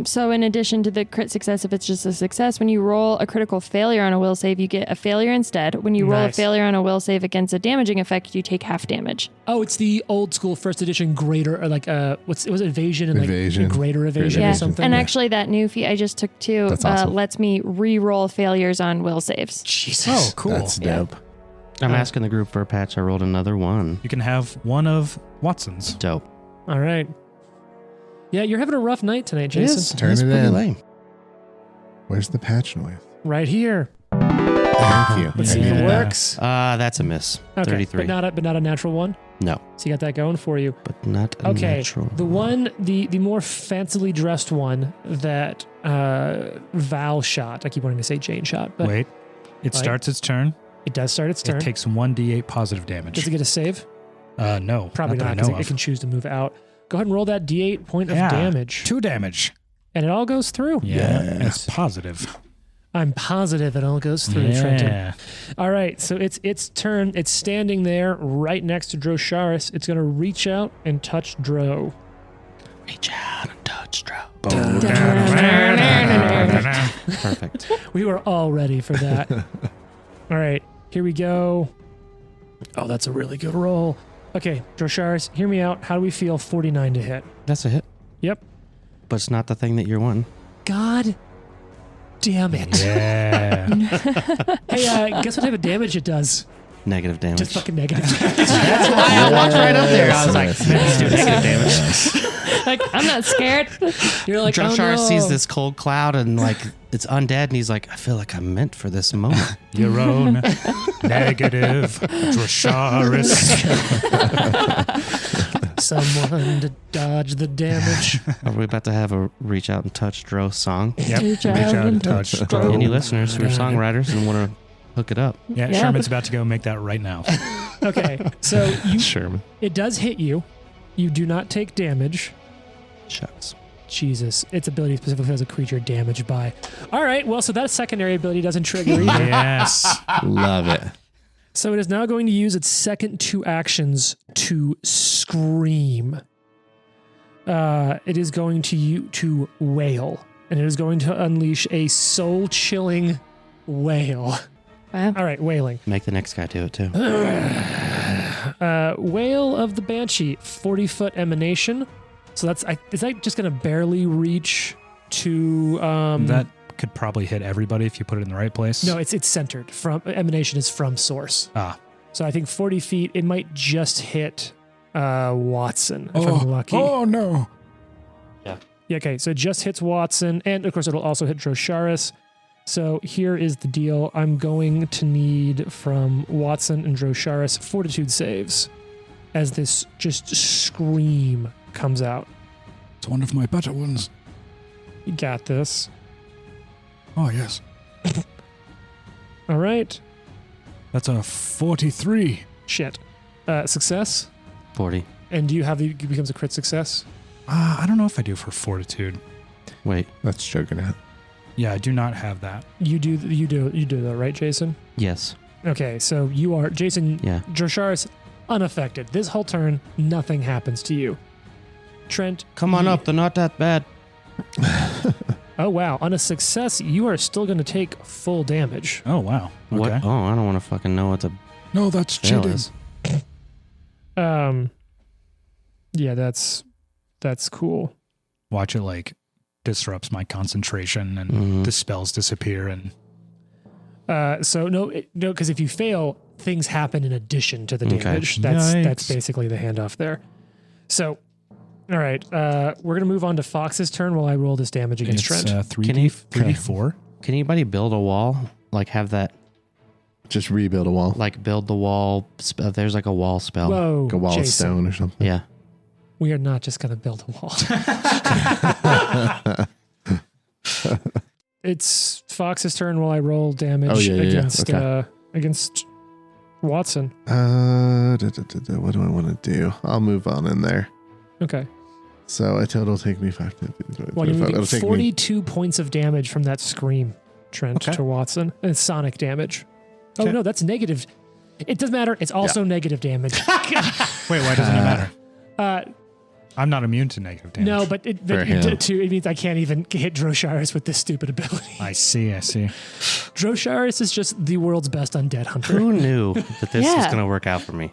Speaker 5: So in addition to the crit success, if it's just a success, when you roll a critical failure on a will save, you get a failure instead. When you roll a
Speaker 2: Nice.
Speaker 5: failure on a will save against a damaging effect, you take half damage.
Speaker 2: Oh, it's the old school first edition greater, or like was it evasion and
Speaker 3: Evasion.
Speaker 2: like greater evasion
Speaker 5: Yeah.
Speaker 2: or something?
Speaker 5: And
Speaker 3: Yeah.
Speaker 5: actually, that new feat I just took too
Speaker 3: That's awesome.
Speaker 5: lets me re-roll failures on will saves.
Speaker 2: Jesus.
Speaker 1: Oh, cool.
Speaker 3: That's
Speaker 5: Yeah.
Speaker 3: dope.
Speaker 4: I'm asking the group for a patch. I rolled another one.
Speaker 1: You can have one of Watson's.
Speaker 4: Dope.
Speaker 2: All right. Yeah, you're having a rough night tonight,
Speaker 4: It
Speaker 2: Jason.
Speaker 4: is.
Speaker 3: Turn
Speaker 4: It's
Speaker 3: it
Speaker 4: pretty
Speaker 3: in.
Speaker 4: lame.
Speaker 3: Where's the patch noise?
Speaker 2: Right here.
Speaker 3: Thank you.
Speaker 2: Let's see if it
Speaker 1: Yeah.
Speaker 2: works.
Speaker 4: That's a miss.
Speaker 2: Okay,
Speaker 4: 33.
Speaker 2: but not a natural one.
Speaker 4: No,
Speaker 2: So you got that going for you.
Speaker 4: but not a
Speaker 2: Okay,
Speaker 4: natural.
Speaker 2: the more fancily dressed one that Val shot. I keep wanting to say Jane shot, but
Speaker 1: Wait. It
Speaker 2: Like-
Speaker 1: starts its turn.
Speaker 2: it does start its turn.
Speaker 1: It takes 1d8 positive damage.
Speaker 2: Does it get a save?
Speaker 1: No.
Speaker 2: Probably
Speaker 1: that I
Speaker 2: not,
Speaker 1: know
Speaker 2: because it
Speaker 1: of.
Speaker 2: can choose to move out. Go ahead and roll that D8 point of
Speaker 1: Yeah.
Speaker 2: damage.
Speaker 1: 2 damage.
Speaker 2: And it all goes through.
Speaker 1: Yeah. And
Speaker 3: Yes.
Speaker 1: it's positive.
Speaker 2: I'm positive it all goes through, Trenton. All right, so it's its turn. It's standing there right next to Drosharis. It's going to reach out and touch Dro.
Speaker 4: Reach out and touch Dro. Perfect.
Speaker 2: We were all ready for that. All right, here we go. Oh, that's a really good roll. Okay, Drosharis, hear me out. How do we feel? 49 to hit.
Speaker 4: That's a hit,
Speaker 2: Yep.
Speaker 4: but it's not the thing that you're wanting.
Speaker 2: God damn it.
Speaker 1: Yeah.
Speaker 2: Hey, guess what type of damage it does?
Speaker 4: Negative damage.
Speaker 2: Just fucking negative damage.
Speaker 4: I walked right up there. I was like,
Speaker 3: Yes,
Speaker 4: let's do
Speaker 3: yes,
Speaker 4: negative
Speaker 3: yes,
Speaker 4: damage.
Speaker 3: yes.
Speaker 5: Like, I'm not scared.
Speaker 2: You're like, oh,
Speaker 4: Joshar
Speaker 2: no.
Speaker 4: sees this cold cloud and like it's undead, and he's like, I feel like I'm meant for this moment.
Speaker 1: Your own negative Drosharis.
Speaker 2: Someone to dodge the damage.
Speaker 4: Are we about to have a reach out and touch Dro song?
Speaker 1: Yep.
Speaker 5: Reach out and touch
Speaker 1: Dro.
Speaker 4: Any listeners who are songwriters and want to hook it up.
Speaker 1: Yeah,
Speaker 5: Yeah.
Speaker 1: Sherman's about to go make that right now.
Speaker 2: Okay, so
Speaker 3: Sherman.
Speaker 2: it does hit you. You do not take damage.
Speaker 4: Shucks.
Speaker 2: Jesus, its ability specifically has a creature damaged by. All right, well, so that secondary ability doesn't trigger either.
Speaker 1: Yes.
Speaker 3: Love it.
Speaker 2: So it is now going to use its second 2 actions to scream. It is going to wail, and it is going to unleash a soul-chilling wail.
Speaker 5: Wow.
Speaker 2: All right, wailing.
Speaker 4: Make the next guy do it too.
Speaker 2: Wail of the Banshee, 40-foot emanation. So is that just going to barely reach to...
Speaker 1: That could probably hit everybody if you put it in the right place.
Speaker 2: No, it's centered. Emanation is from source.
Speaker 1: Ah.
Speaker 2: So I think 40 feet, it might just hit Watson, if I'm lucky.
Speaker 1: Oh, no.
Speaker 2: Yeah, okay, so it just hits Watson, and of course it'll also hit Drosharis. So here is the deal. I'm going to need from Watson and Drosharis fortitude saves as this just scream comes out.
Speaker 1: It's one of my better ones.
Speaker 2: You got this.
Speaker 1: Oh, yes.
Speaker 2: All right.
Speaker 1: That's a 43.
Speaker 2: Shit. Success?
Speaker 4: 40.
Speaker 2: And do you have it becomes a crit success?
Speaker 1: I don't know if I do for fortitude.
Speaker 4: Wait.
Speaker 3: That's Juggernaut.
Speaker 1: Yeah, I do not have that.
Speaker 2: You do that, right, Jason?
Speaker 4: Yes.
Speaker 2: Okay, so you are Jason.
Speaker 4: Yeah.
Speaker 2: Drosharis unaffected. This whole turn, nothing happens to you. Trent,
Speaker 4: Come on up. They're not that bad.
Speaker 2: Oh wow! On a success, you are still going to take full damage.
Speaker 1: Oh, wow. Okay.
Speaker 4: What? Oh, I don't want to fucking know what the
Speaker 1: No, that's
Speaker 4: hell
Speaker 1: cheating.
Speaker 4: is.
Speaker 2: Yeah, that's cool.
Speaker 1: Watch it like disrupts my concentration and
Speaker 4: Mhm.
Speaker 1: the spells disappear and
Speaker 2: So no, because if you fail, things happen in addition to the
Speaker 4: Okay.
Speaker 2: damage. That's
Speaker 1: Yikes.
Speaker 2: basically the handoff there. So, all right, we're gonna move on to Fox's turn while I roll this damage against
Speaker 1: it's
Speaker 2: Trent.
Speaker 1: 3d4.
Speaker 4: Can anybody build a wall? Like have that,
Speaker 3: Just rebuild a wall.
Speaker 4: like build the wall. There's like a wall spell.
Speaker 2: Whoa,
Speaker 3: Like a wall of
Speaker 2: Jason,
Speaker 3: stone or something.
Speaker 4: Yeah.
Speaker 2: we are not just gonna build a wall. It's Fox's turn while I roll damage
Speaker 3: Oh, yeah.
Speaker 2: against
Speaker 3: Okay.
Speaker 2: against Watson.
Speaker 3: What do I want to do? I'll move on in there.
Speaker 2: Okay.
Speaker 3: So a total take me 5 to
Speaker 2: Well, you're
Speaker 3: 25.
Speaker 2: moving
Speaker 3: It'll take me
Speaker 2: 42 points of damage from that scream, Trent,
Speaker 1: Okay.
Speaker 2: to Watson. And it's sonic damage. Oh,
Speaker 1: Okay.
Speaker 2: no, that's negative. It doesn't matter. It's also negative damage.
Speaker 1: Wait, why doesn't it matter?
Speaker 2: uh,
Speaker 1: I'm not immune to negative damage.
Speaker 2: no, but it
Speaker 3: For him.
Speaker 2: it means I can't even hit Drosharis with this stupid ability.
Speaker 1: I see.
Speaker 2: Drosharis is just the world's best undead hunter.
Speaker 4: Who knew that this was
Speaker 5: Yeah.
Speaker 4: going to work out for me?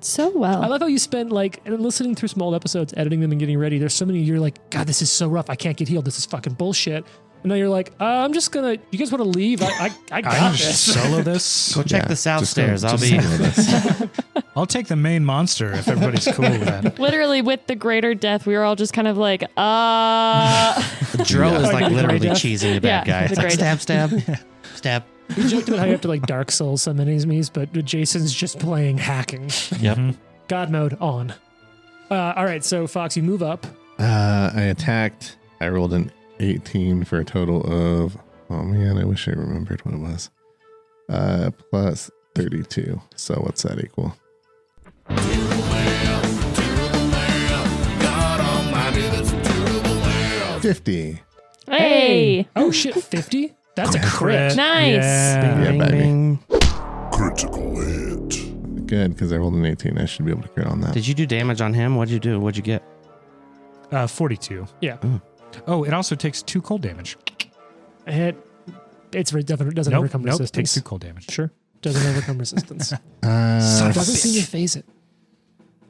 Speaker 5: So well.
Speaker 2: I love how you spend like listening through small episodes, editing them and getting ready. There's so many you're like, God, this is so rough. I can't get healed. This is fucking bullshit. And now you're like, I'm just gonna. You guys want to leave? I
Speaker 1: I
Speaker 2: got
Speaker 1: can
Speaker 2: this.
Speaker 1: just solo this.
Speaker 4: Go check
Speaker 3: Yeah,
Speaker 4: the south
Speaker 3: just
Speaker 4: stairs.
Speaker 3: go-
Speaker 4: I'll
Speaker 3: just
Speaker 4: be.
Speaker 3: solo this.
Speaker 1: I'll take the main monster if everybody's cool with that.
Speaker 5: Literally with the greater death, we were all just kind of like,
Speaker 4: Dro is
Speaker 2: Oh,
Speaker 4: like
Speaker 2: the
Speaker 4: literally
Speaker 2: great death?
Speaker 4: cheesing the bad
Speaker 5: Yeah,
Speaker 4: guy.
Speaker 5: the
Speaker 4: It's like
Speaker 5: great
Speaker 4: stab.
Speaker 2: We joked about how you have to like Dark Souls some enemies, but Jason's just playing hacking.
Speaker 4: Yep.
Speaker 2: God mode on. All right, so Fox, you move up.
Speaker 3: I attacked. I rolled an 18 for a total of. Oh man, I wish I remembered what it was. Plus 32. So what's that equal? 50.
Speaker 5: hey,
Speaker 2: Oh shit, 50? That's a crit.
Speaker 5: nice.
Speaker 1: Yeah.
Speaker 3: Yeah, baby.
Speaker 4: Bing.
Speaker 7: Critical hit.
Speaker 3: Good, because I rolled an 18. I should be able to crit on that.
Speaker 4: Did you do damage on him? What'd you do? What'd you get?
Speaker 1: 42.
Speaker 2: Yeah.
Speaker 1: Oh, it also takes 2 cold damage.
Speaker 2: It's doesn't
Speaker 1: Nope,
Speaker 2: overcome
Speaker 1: takes
Speaker 2: resistance.
Speaker 1: 2 cold damage.
Speaker 2: Sure. Doesn't overcome resistance.
Speaker 3: Uh,
Speaker 2: Doesn't seem to phase it.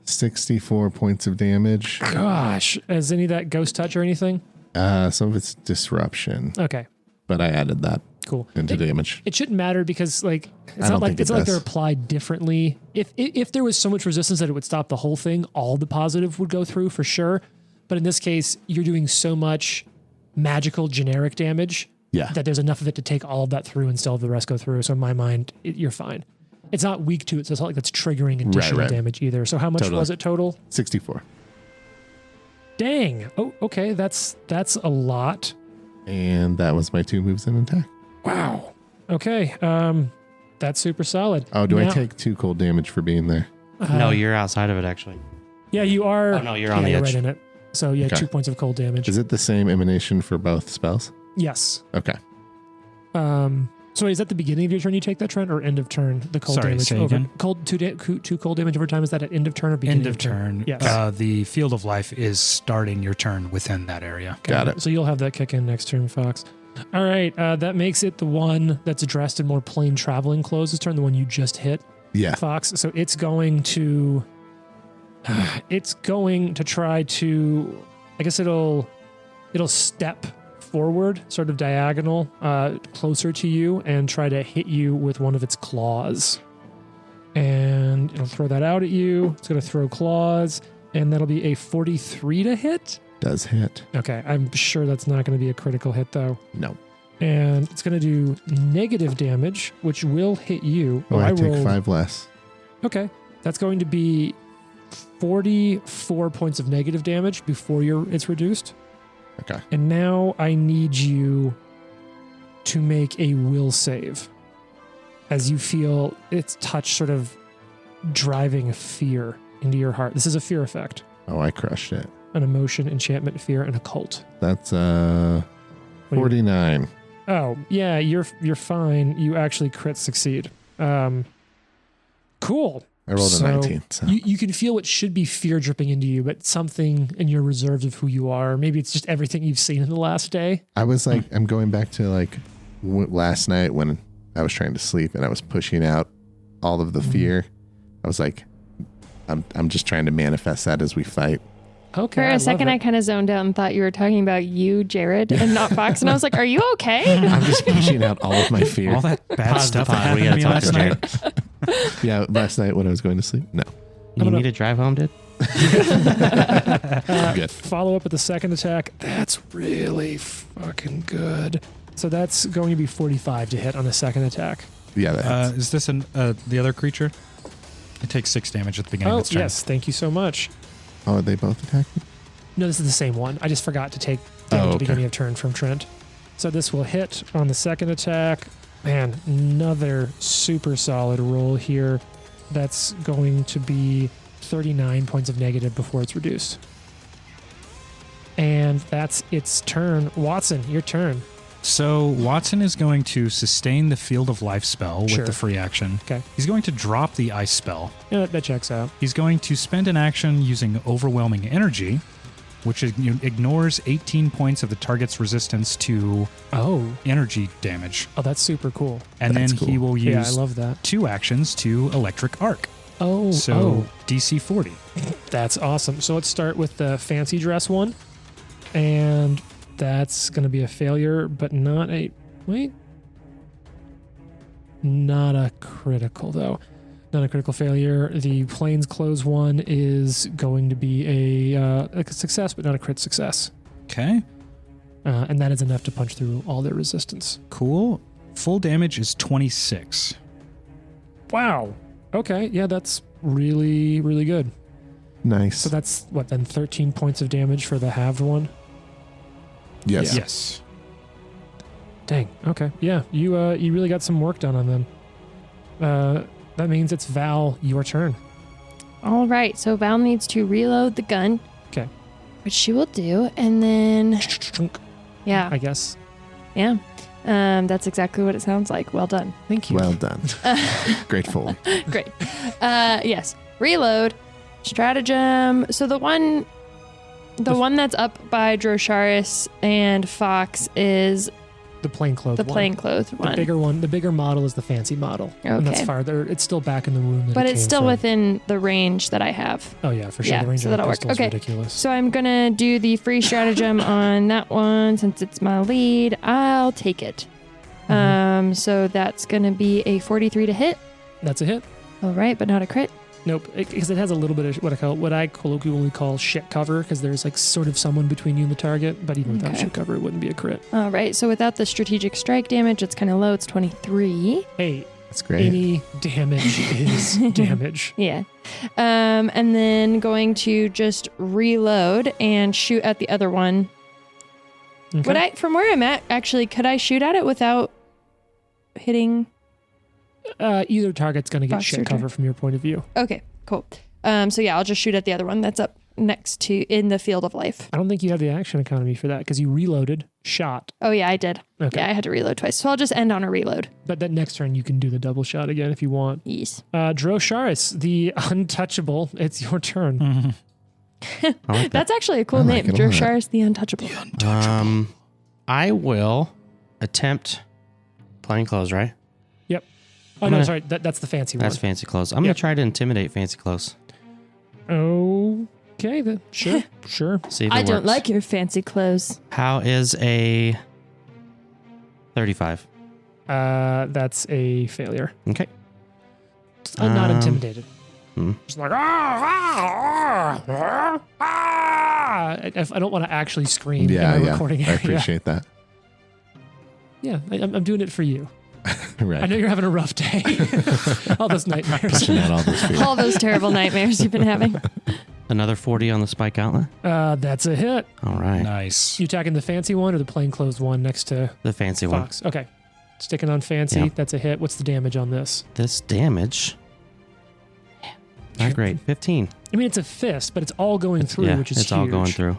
Speaker 3: 64 points of damage.
Speaker 2: Gosh. Has any of that ghost touch or anything?
Speaker 3: Some of it's disruption,
Speaker 2: Okay.
Speaker 3: but I added that
Speaker 2: Cool.
Speaker 3: into damage.
Speaker 2: It shouldn't matter because like it's
Speaker 3: I
Speaker 2: not
Speaker 3: don't
Speaker 2: like
Speaker 3: think
Speaker 2: it's
Speaker 3: it
Speaker 2: not like they're
Speaker 3: does.
Speaker 2: applied differently. If there was so much resistance that it would stop the whole thing, all the positive would go through for sure. But in this case, you're doing so much magical generic damage
Speaker 3: Yeah.
Speaker 2: that there's enough of it to take all of that through and still have the rest go through. So in my mind, you're fine. It's not weak to it, so it's not like that's triggering additional
Speaker 3: right.
Speaker 2: damage either. So how much
Speaker 3: Totally.
Speaker 2: was it total?
Speaker 3: 64.
Speaker 2: Dang. Oh, okay. That's a lot.
Speaker 3: And that was my 2 moves in attack.
Speaker 2: Wow. Okay. That's super solid.
Speaker 3: Oh, do I
Speaker 2: Now-
Speaker 3: take 2 cold damage for being there?
Speaker 4: No, you're outside of it actually.
Speaker 2: Yeah, you are.
Speaker 4: Oh, no, you're on the
Speaker 2: you're
Speaker 4: edge.
Speaker 2: right in it. So yeah,
Speaker 3: Okay.
Speaker 2: 2 points of cold damage.
Speaker 3: Is it the same emanation for both spells?
Speaker 2: Yes.
Speaker 3: Okay.
Speaker 2: So is that the beginning of your turn you take that, Trent, or end of turn? The cold
Speaker 1: Sorry,
Speaker 2: damage
Speaker 1: say
Speaker 2: over
Speaker 1: again?
Speaker 2: cold two cold damage over time. Is that at end of turn or beginning
Speaker 1: End of turn.
Speaker 2: Yes.
Speaker 1: The field of life is starting your turn within that area.
Speaker 3: Got it.
Speaker 2: So you'll have that kick in next turn, Fox. All right. That makes it the one that's dressed in more plain traveling clothes this turn, the one you just hit,
Speaker 3: Yeah.
Speaker 2: Fox. So it's going to try to, I guess it'll step forward, sort of diagonal, closer to you, and try to hit you with one of its claws. And it'll throw that out at you. It's going to throw claws, and that'll be a 43 to hit.
Speaker 3: Does hit.
Speaker 2: Okay, I'm sure that's not going to be a critical hit, though.
Speaker 3: No.
Speaker 2: And it's going to do negative damage, which will hit you.
Speaker 3: Oh, I take
Speaker 2: rolled-
Speaker 3: 5 less.
Speaker 2: Okay, that's going to be 44 points of negative damage before it's reduced.
Speaker 3: Okay.
Speaker 2: And now I need you to make a will save as you feel its touch sort of driving fear into your heart. This is a fear effect,
Speaker 3: Oh, I crushed it.
Speaker 2: an emotion, enchantment, fear, and occult.
Speaker 3: That's
Speaker 2: What do you-
Speaker 3: 49.
Speaker 2: Oh, yeah, you're fine. You actually crit succeed. Cool.
Speaker 3: I rolled
Speaker 2: So,
Speaker 3: a 19. So.
Speaker 2: You can feel what should be fear dripping into you, but something in your reserves of who you are. Maybe it's just everything you've seen in the last day.
Speaker 3: I was like, I'm going back to like last night when I was trying to sleep and I was pushing out all of the fear. I was like, I'm just trying to manifest that as we fight.
Speaker 2: Okay.
Speaker 5: For a second, I
Speaker 2: I
Speaker 5: kind of zoned out and thought you were talking about you, Jared, and not Fox. And I was like, "Are you okay?"
Speaker 3: I'm just pushing out all of my fear.
Speaker 1: All that bad
Speaker 4: Pause the
Speaker 1: stuff that
Speaker 4: pod. We
Speaker 1: happened to
Speaker 4: gotta
Speaker 1: me
Speaker 4: talk
Speaker 1: last
Speaker 4: to
Speaker 1: night.
Speaker 4: Jared.
Speaker 3: Yeah, last night when I was going to sleep. No.
Speaker 4: You need to drive home, dude?
Speaker 3: Good.
Speaker 2: follow up with the second attack. That's really fucking good. So that's going to be 45 to hit on the second attack.
Speaker 3: Yeah, that hits.
Speaker 1: Is this the other creature? It takes 6 damage at the beginning
Speaker 2: Oh,
Speaker 1: of its turn.
Speaker 2: yes. Thank you so much.
Speaker 3: Oh, are they both attacking?
Speaker 2: No, this is the same one. I just forgot to take damage at
Speaker 3: okay.
Speaker 2: the beginning of turn from Trent. So this will hit on the second attack. Man, another super solid roll here. That's going to be 39 points of negative before it's reduced. And that's its turn. Watson, your turn.
Speaker 1: So Watson is going to sustain the Field of Life spell
Speaker 2: Sure.
Speaker 1: with the free action.
Speaker 2: Okay.
Speaker 1: He's going to drop the ice spell.
Speaker 2: Yeah, that checks out.
Speaker 1: He's going to spend an action using Overwhelming Energy, which ignores 18 points of the target's resistance to
Speaker 2: Oh,
Speaker 1: energy damage.
Speaker 2: that's super cool.
Speaker 1: And
Speaker 3: That's
Speaker 1: then he
Speaker 3: cool.
Speaker 1: will
Speaker 2: Yeah, I
Speaker 1: use
Speaker 2: love that.
Speaker 1: 2 actions to Electric Arc.
Speaker 2: Oh,
Speaker 1: So DC 40.
Speaker 2: that's awesome. So let's start with the fancy dress one. And that's going to be a failure, but not a... Wait. Not a critical, though. Not a critical failure. The plainclothes one is going to be a success, but not a crit success.
Speaker 1: Okay,
Speaker 2: And that is enough to punch through all their resistance.
Speaker 1: cool. Full damage is 26.
Speaker 2: Wow. Okay. Yeah, that's really, really good.
Speaker 3: Nice.
Speaker 2: So that's, what, then 13 points of damage for the halved one?
Speaker 3: yes.
Speaker 1: Yes.
Speaker 2: Dang. Okay. Yeah. You really got some work done on them. That means it's Val, your turn.
Speaker 5: All right, so Val needs to reload the gun.
Speaker 2: Okay.
Speaker 5: Which she will do, and then yeah,
Speaker 2: I guess.
Speaker 5: yeah, that's exactly what it sounds like. Well done.
Speaker 2: Thank you.
Speaker 3: Well done. Grateful.
Speaker 5: Great. Yes, reload, stratagem. So the one that's up by Drosharis and Fox is
Speaker 2: the plainclothes
Speaker 5: the
Speaker 2: one.
Speaker 5: plainclothes
Speaker 2: The
Speaker 5: one.
Speaker 2: bigger one. The bigger model is the fancy model. And that's
Speaker 5: Okay.
Speaker 2: farther. It's still back in the room. That
Speaker 5: But
Speaker 2: it
Speaker 5: it's
Speaker 2: came
Speaker 5: still
Speaker 2: from.
Speaker 5: within the range that I have.
Speaker 2: Oh, yeah, for sure.
Speaker 5: Yeah,
Speaker 2: the range
Speaker 5: so
Speaker 2: of the
Speaker 5: that'll work.
Speaker 2: pistol is
Speaker 5: Okay.
Speaker 2: ridiculous.
Speaker 5: So I'm gonna do the free stratagem on that one since it's my lead. I'll take it. So that's gonna be a 43 to hit.
Speaker 2: That's a hit.
Speaker 5: All right, but not a crit.
Speaker 2: Nope. Because it has a little bit of what I colloquially call shit cover, because there's like sort of someone between you and the target. But even without
Speaker 5: Okay.
Speaker 2: shit cover, it wouldn't be a crit.
Speaker 5: All right, so without the strategic strike damage, it's kind of low. It's 23.
Speaker 2: Hey,
Speaker 3: That's great.
Speaker 2: any damage is damage.
Speaker 5: Yeah. And then going to just reload and shoot at the other one.
Speaker 2: Okay.
Speaker 5: Would I, from where I'm at, actually, could I shoot at it without hitting?
Speaker 2: Either target's going to get
Speaker 5: Box
Speaker 2: shit
Speaker 5: surgery.
Speaker 2: cover from your point of view.
Speaker 5: Okay, cool. So yeah, I'll just shoot at the other one that's up next to in the field of life.
Speaker 2: I don't think you have the action economy for that because you reloaded, shot.
Speaker 5: Oh yeah, I did.
Speaker 2: Okay.
Speaker 5: Yeah, I had to reload twice. So I'll just end on a reload.
Speaker 2: But that next turn you can do the double shot again if you want.
Speaker 5: Yes.
Speaker 2: Drosharis, the Untouchable. It's your turn.
Speaker 4: I like that.
Speaker 5: That's actually a cool
Speaker 3: I like
Speaker 5: name.
Speaker 3: it a lot.
Speaker 5: Drosharis the Untouchable.
Speaker 4: I will attempt plain clothes, right?
Speaker 2: Oh,
Speaker 4: I'm
Speaker 2: no,
Speaker 4: gonna-
Speaker 2: sorry. That's the fancy
Speaker 4: That's
Speaker 2: one.
Speaker 4: fancy clothes. I'm
Speaker 2: Yep.
Speaker 4: going to try to intimidate fancy clothes.
Speaker 2: Okay, then. Sure.
Speaker 4: See if it
Speaker 5: I don't
Speaker 4: works.
Speaker 5: like your fancy clothes.
Speaker 4: How is a 35?
Speaker 2: That's a failure.
Speaker 4: Okay.
Speaker 2: I'm not
Speaker 4: Um,
Speaker 2: intimidated.
Speaker 4: hmm.
Speaker 2: Just like, I don't want to actually scream
Speaker 3: Yeah,
Speaker 2: in a
Speaker 3: yeah.
Speaker 2: recording
Speaker 3: I
Speaker 2: area.
Speaker 3: appreciate that.
Speaker 2: Yeah, I'm doing it for you.
Speaker 3: Right.
Speaker 2: I know you're having a rough day. All those nightmares.
Speaker 3: Pushing out all this fear.
Speaker 5: All those terrible nightmares you've been having.
Speaker 4: Another 40 on the spike outlet.
Speaker 2: That's a hit.
Speaker 4: All right.
Speaker 1: Nice.
Speaker 2: You attacking the fancy one or the plainclothes one next to
Speaker 4: The fancy one.
Speaker 2: Fox? Okay. Sticking on fancy.
Speaker 4: Yeah.
Speaker 2: That's a hit. What's the damage on this?
Speaker 4: This damage. Not great. 15.
Speaker 2: I mean, it's a fist, but it's all going through,
Speaker 4: Yeah,
Speaker 2: which is
Speaker 4: it's
Speaker 2: huge.
Speaker 4: all going through.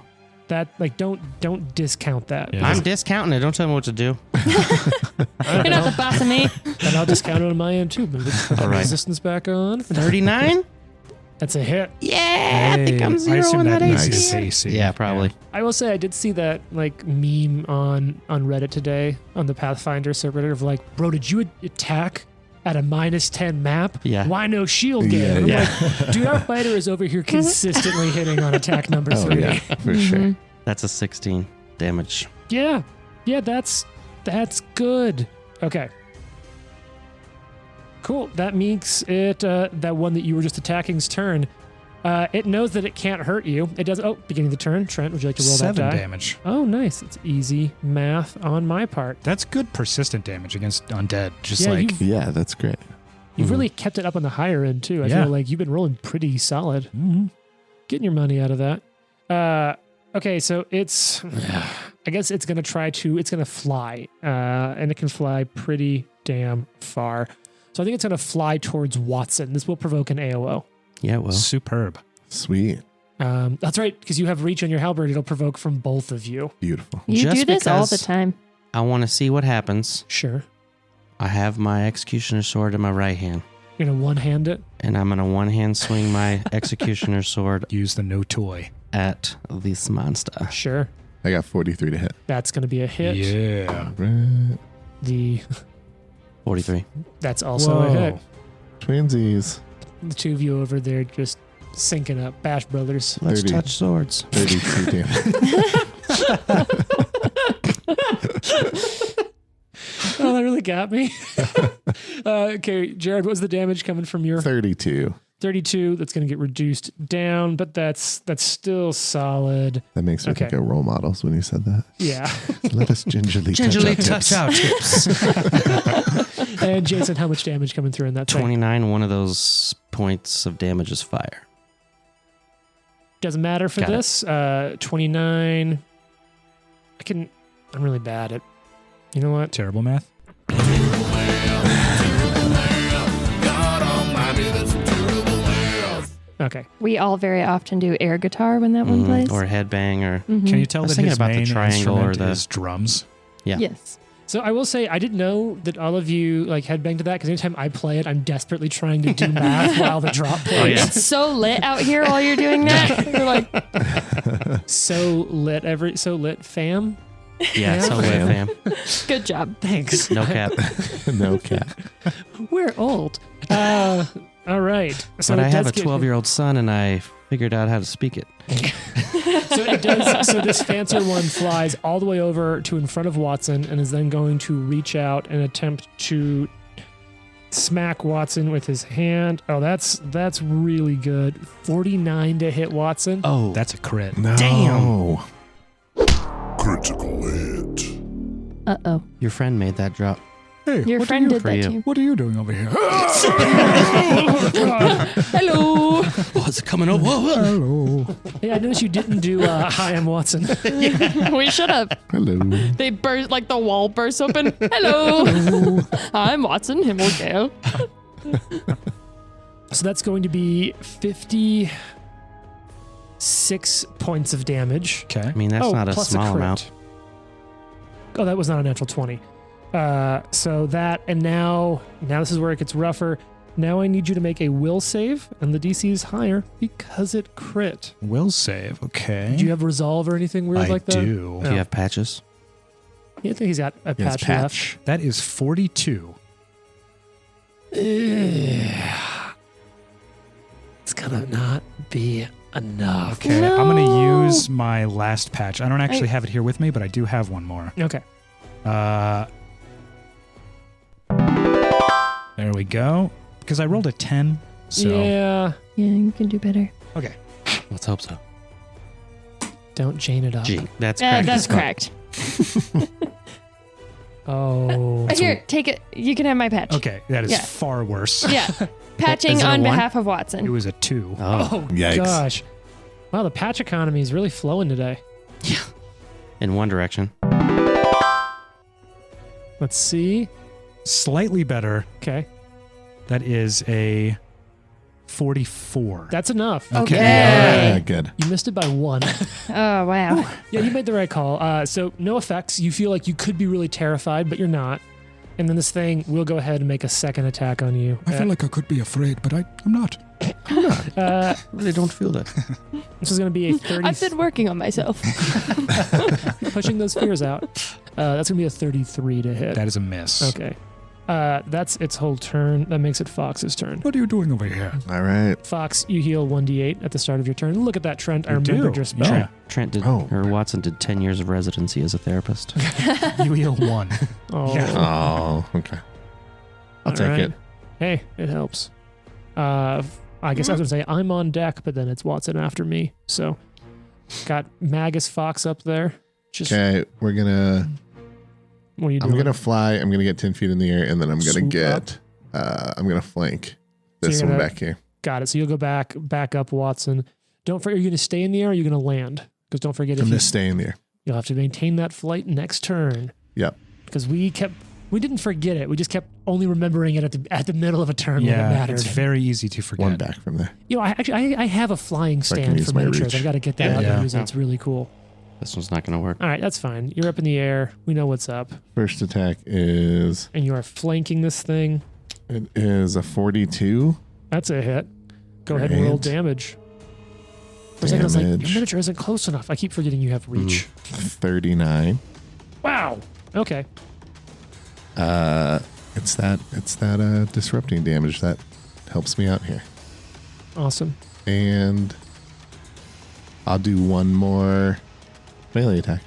Speaker 2: That don't discount that.
Speaker 1: Yeah.
Speaker 4: I'm discounting it. Don't tell me what to do.
Speaker 5: You're not the boss of me.
Speaker 2: And I'll discount it on my end too. But put the
Speaker 4: All right.
Speaker 2: resistance back on.
Speaker 4: 39?
Speaker 2: That's a hit.
Speaker 4: Yeah, I think I'm
Speaker 1: I
Speaker 4: zero
Speaker 1: assume
Speaker 4: on that
Speaker 1: that
Speaker 4: AC.
Speaker 1: is AC.
Speaker 4: Yeah, probably.
Speaker 2: I will say I did see that like meme on Reddit today on the Pathfinder subreddit of like, bro, did you attack at a -10 map?
Speaker 4: Yeah.
Speaker 2: Why no shield game?
Speaker 3: Yeah,
Speaker 2: I'm like, dude, our fighter is over here consistently hitting on attack number
Speaker 3: Oh
Speaker 2: 3.
Speaker 3: yeah, for sure.
Speaker 4: That's a 16 damage.
Speaker 2: Yeah, that's good. Okay. Cool. That makes it that one that you were just attacking's turn. It knows that it can't hurt you. It does. Oh, beginning of the turn. Trent, would you like to roll
Speaker 1: 7
Speaker 2: that die?
Speaker 1: damage.
Speaker 2: Oh, nice. It's easy math on my part.
Speaker 1: That's good persistent damage against undead. Just
Speaker 2: Yeah,
Speaker 1: like
Speaker 3: Yeah, that's great.
Speaker 2: You've really kept it up on the higher end too. I
Speaker 1: Yeah.
Speaker 2: feel like you've been rolling pretty solid. Getting your money out of that. Okay, so it's. I guess it's gonna It's gonna fly, and it can fly pretty damn far. So I think it's gonna fly towards Watson. This will provoke an AOO.
Speaker 4: Yeah, well.
Speaker 1: superb.
Speaker 3: Sweet.
Speaker 2: That's right, because you have reach on your halberd. It'll provoke from both of you.
Speaker 3: Beautiful.
Speaker 5: You
Speaker 4: Just
Speaker 5: do this all the
Speaker 4: because-
Speaker 5: time.
Speaker 4: I want to see what happens.
Speaker 2: Sure.
Speaker 4: I have my executioner sword in my right hand,
Speaker 2: You're gonna one-hand it.
Speaker 4: and I'm going to one-hand swing my executioner sword
Speaker 1: Use the no toy.
Speaker 4: at this monster.
Speaker 2: Sure.
Speaker 3: I got 43 to hit.
Speaker 2: That's gonna be a hit.
Speaker 1: Yeah.
Speaker 3: Right.
Speaker 2: The
Speaker 4: 43.
Speaker 2: that's also a hit.
Speaker 3: Twinsies.
Speaker 2: The two of you over there just syncing up. Bash Brothers.
Speaker 4: Let's
Speaker 3: 30.
Speaker 4: touch swords.
Speaker 3: 32 damage.
Speaker 2: Oh, that really got me. Okay, Jared, what was the damage coming from your
Speaker 3: 32.
Speaker 2: 32? That's going to get reduced down, but that's still solid.
Speaker 3: That makes me
Speaker 2: Okay.
Speaker 3: think of role models when you said that.
Speaker 2: Yeah.
Speaker 3: Let us gingerly, touch our tips.
Speaker 2: And Jason, how much damage coming through in that thing?
Speaker 4: 29. One of those points of damage is fire.
Speaker 2: Doesn't matter for
Speaker 4: Got it.
Speaker 2: this. 29. I'm really bad at. You know what?
Speaker 1: Terrible math.
Speaker 2: Okay.
Speaker 5: We all very often do air guitar when that one plays.
Speaker 4: Or headbang or...
Speaker 5: Mhm.
Speaker 1: Can you tell
Speaker 4: I was
Speaker 1: that
Speaker 4: thinking
Speaker 1: his
Speaker 4: about the
Speaker 1: main
Speaker 4: triangle or
Speaker 1: instrument
Speaker 4: the-
Speaker 1: is drums?
Speaker 4: Yeah.
Speaker 5: Yes.
Speaker 2: So I will say I didn't know that all of you like headbang to that because anytime I play it, I'm desperately trying to do math while the drop plays.
Speaker 4: Oh, yeah.
Speaker 5: It's so lit out here while you're doing that. You're like,
Speaker 2: So lit, fam.
Speaker 4: Yeah,
Speaker 2: Yeah.
Speaker 4: so lit, fam.
Speaker 5: good job.
Speaker 2: Thanks.
Speaker 4: No cap.
Speaker 3: No cap.
Speaker 2: We're old. All right. So
Speaker 4: But I
Speaker 2: it
Speaker 4: have
Speaker 2: does
Speaker 4: a
Speaker 2: get-
Speaker 4: 12-year-old son, and I figured out how to speak it.
Speaker 2: So it does. So this fancier one flies all the way over to in front of Watson and is then going to reach out and attempt to smack Watson with his hand. Oh, that's really good. 49 to hit Watson.
Speaker 4: Oh,
Speaker 1: That's a crit.
Speaker 3: No.
Speaker 4: Damn.
Speaker 7: Critical hit.
Speaker 5: Uh-oh.
Speaker 4: your friend made that drop.
Speaker 1: Hey,
Speaker 5: Your friend did that
Speaker 4: you.
Speaker 5: to you.
Speaker 1: what are you doing over here?
Speaker 5: Hello.
Speaker 4: Oh, is it coming over? Whoa, whoa.
Speaker 1: Hello.
Speaker 2: Hey, I noticed you didn't do Hi, I'm Watson.
Speaker 5: We should have.
Speaker 3: Hello.
Speaker 5: They burst like the wall bursts open. Hello. I'm Watson. Him or Gale.
Speaker 2: So that's going to be 56 points of damage.
Speaker 1: Okay.
Speaker 4: I mean, that's not a
Speaker 2: plus
Speaker 4: small
Speaker 2: crit.
Speaker 4: amount.
Speaker 2: Oh, that was not a natural 20. So that, and now this is where it gets rougher. Now I need you to make a will save, and the DC is higher because it crit.
Speaker 1: Will save. Okay.
Speaker 2: Do you have resolve or anything weird
Speaker 1: I
Speaker 2: like that?
Speaker 1: do.
Speaker 4: Do you have patches?
Speaker 2: Yeah, I think he's got a
Speaker 3: Yes,
Speaker 2: patch,
Speaker 3: patch.
Speaker 1: That is 42.
Speaker 2: left. It's gonna not be enough.
Speaker 1: Okay.
Speaker 5: No.
Speaker 1: I'm going to use my last patch. I don't actually have it here with me, but I do have one more.
Speaker 2: Okay.
Speaker 1: There we go. Because I rolled a 10. So
Speaker 2: Yeah.
Speaker 5: Yeah, you can do better.
Speaker 1: okay.
Speaker 4: Let's hope so.
Speaker 2: Don't Jane it up.
Speaker 4: Gee, that's
Speaker 5: Yeah,
Speaker 4: correct.
Speaker 5: that's correct.
Speaker 2: Oh.
Speaker 5: Here, take it. You can have my patch.
Speaker 1: Okay. That is
Speaker 5: Yeah.
Speaker 1: far worse.
Speaker 5: Yeah. Patching
Speaker 4: Is it a
Speaker 5: on
Speaker 4: one?
Speaker 5: behalf of
Speaker 1: It
Speaker 5: Watson.
Speaker 1: was a 2.
Speaker 4: Oh,
Speaker 3: Yikes.
Speaker 2: Gosh. Wow, the patch economy is really flowing today.
Speaker 4: in one direction.
Speaker 2: Let's see.
Speaker 1: Slightly better.
Speaker 2: Okay.
Speaker 1: That is a 44.
Speaker 2: That's enough.
Speaker 5: Okay.
Speaker 3: Yeah, good.
Speaker 2: You missed it by 1.
Speaker 5: Oh, wow.
Speaker 2: Yeah, you made the right call. So no effects. You feel like you could be really terrified, but you're not. And then this thing will go ahead and make a second attack on you.
Speaker 1: I feel like I could be afraid, but I'm not.
Speaker 4: I really don't feel that.
Speaker 2: This is going to be a 30.
Speaker 5: I've been working on myself.
Speaker 2: pushing those fears out. That's going to be a 33 to hit.
Speaker 1: That is a miss.
Speaker 2: Okay. That's its whole turn. That makes it Fox's turn.
Speaker 1: What are you doing over here?
Speaker 3: All right.
Speaker 2: Fox, you heal 1d8 at the start of your turn. Look at that, Trent. I
Speaker 1: You
Speaker 2: remembered
Speaker 1: do.
Speaker 2: your spell.
Speaker 1: Yeah.
Speaker 4: Trent did,
Speaker 3: Oh.
Speaker 4: or Watson did 10 years of residency as a therapist.
Speaker 1: You heal 1.
Speaker 2: Oh,
Speaker 3: Oh, okay. I'll
Speaker 2: all
Speaker 3: take
Speaker 2: right.
Speaker 3: it.
Speaker 2: Hey, it helps. I guess I was going to say I'm on deck, but then it's Watson after me. So got Magus Fox up there. Just
Speaker 3: Okay, we're gonna.
Speaker 2: what are you
Speaker 3: I'm
Speaker 2: doing?
Speaker 3: gonna fly. I'm gonna get 10 feet in the air, and then I'm gonna
Speaker 2: Swoop
Speaker 3: get. I'm gonna flank this
Speaker 2: So you're
Speaker 3: one
Speaker 2: gonna-
Speaker 3: back here.
Speaker 2: Got it. So you'll go back up, Watson. Don't forget, are you going to stay in the air or are you going to land? Because don't forget,
Speaker 3: I'm
Speaker 2: if
Speaker 3: gonna
Speaker 2: you,
Speaker 3: stay in the air.
Speaker 2: you'll have to maintain that flight next turn.
Speaker 3: Yep.
Speaker 2: Because we didn't forget it. We just kept only remembering it at the middle of a turn when it
Speaker 1: Yeah,
Speaker 2: mattered.
Speaker 1: it's very easy to forget.
Speaker 3: One back from there.
Speaker 2: You know, I have a flying
Speaker 3: So I can
Speaker 2: stand
Speaker 3: use
Speaker 2: for
Speaker 3: my
Speaker 2: miniatures.
Speaker 3: reach.
Speaker 2: I've got to get that
Speaker 4: Yeah.
Speaker 2: out
Speaker 1: Yeah.
Speaker 2: and use it. It's really cool.
Speaker 4: This one's not going to work.
Speaker 2: All right, that's fine. You're up in the air. We know what's up.
Speaker 3: First attack is
Speaker 2: And you are flanking this thing.
Speaker 3: it is a 42.
Speaker 2: That's a hit. Go ahead and roll
Speaker 3: Great.
Speaker 2: damage. For a second, I was like, your
Speaker 3: Damage.
Speaker 2: miniature isn't close enough. I keep forgetting you have reach.
Speaker 3: 39.
Speaker 2: Wow. Okay.
Speaker 3: It's that disrupting damage that helps me out here.
Speaker 2: Awesome.
Speaker 3: And I'll do one more melee attack.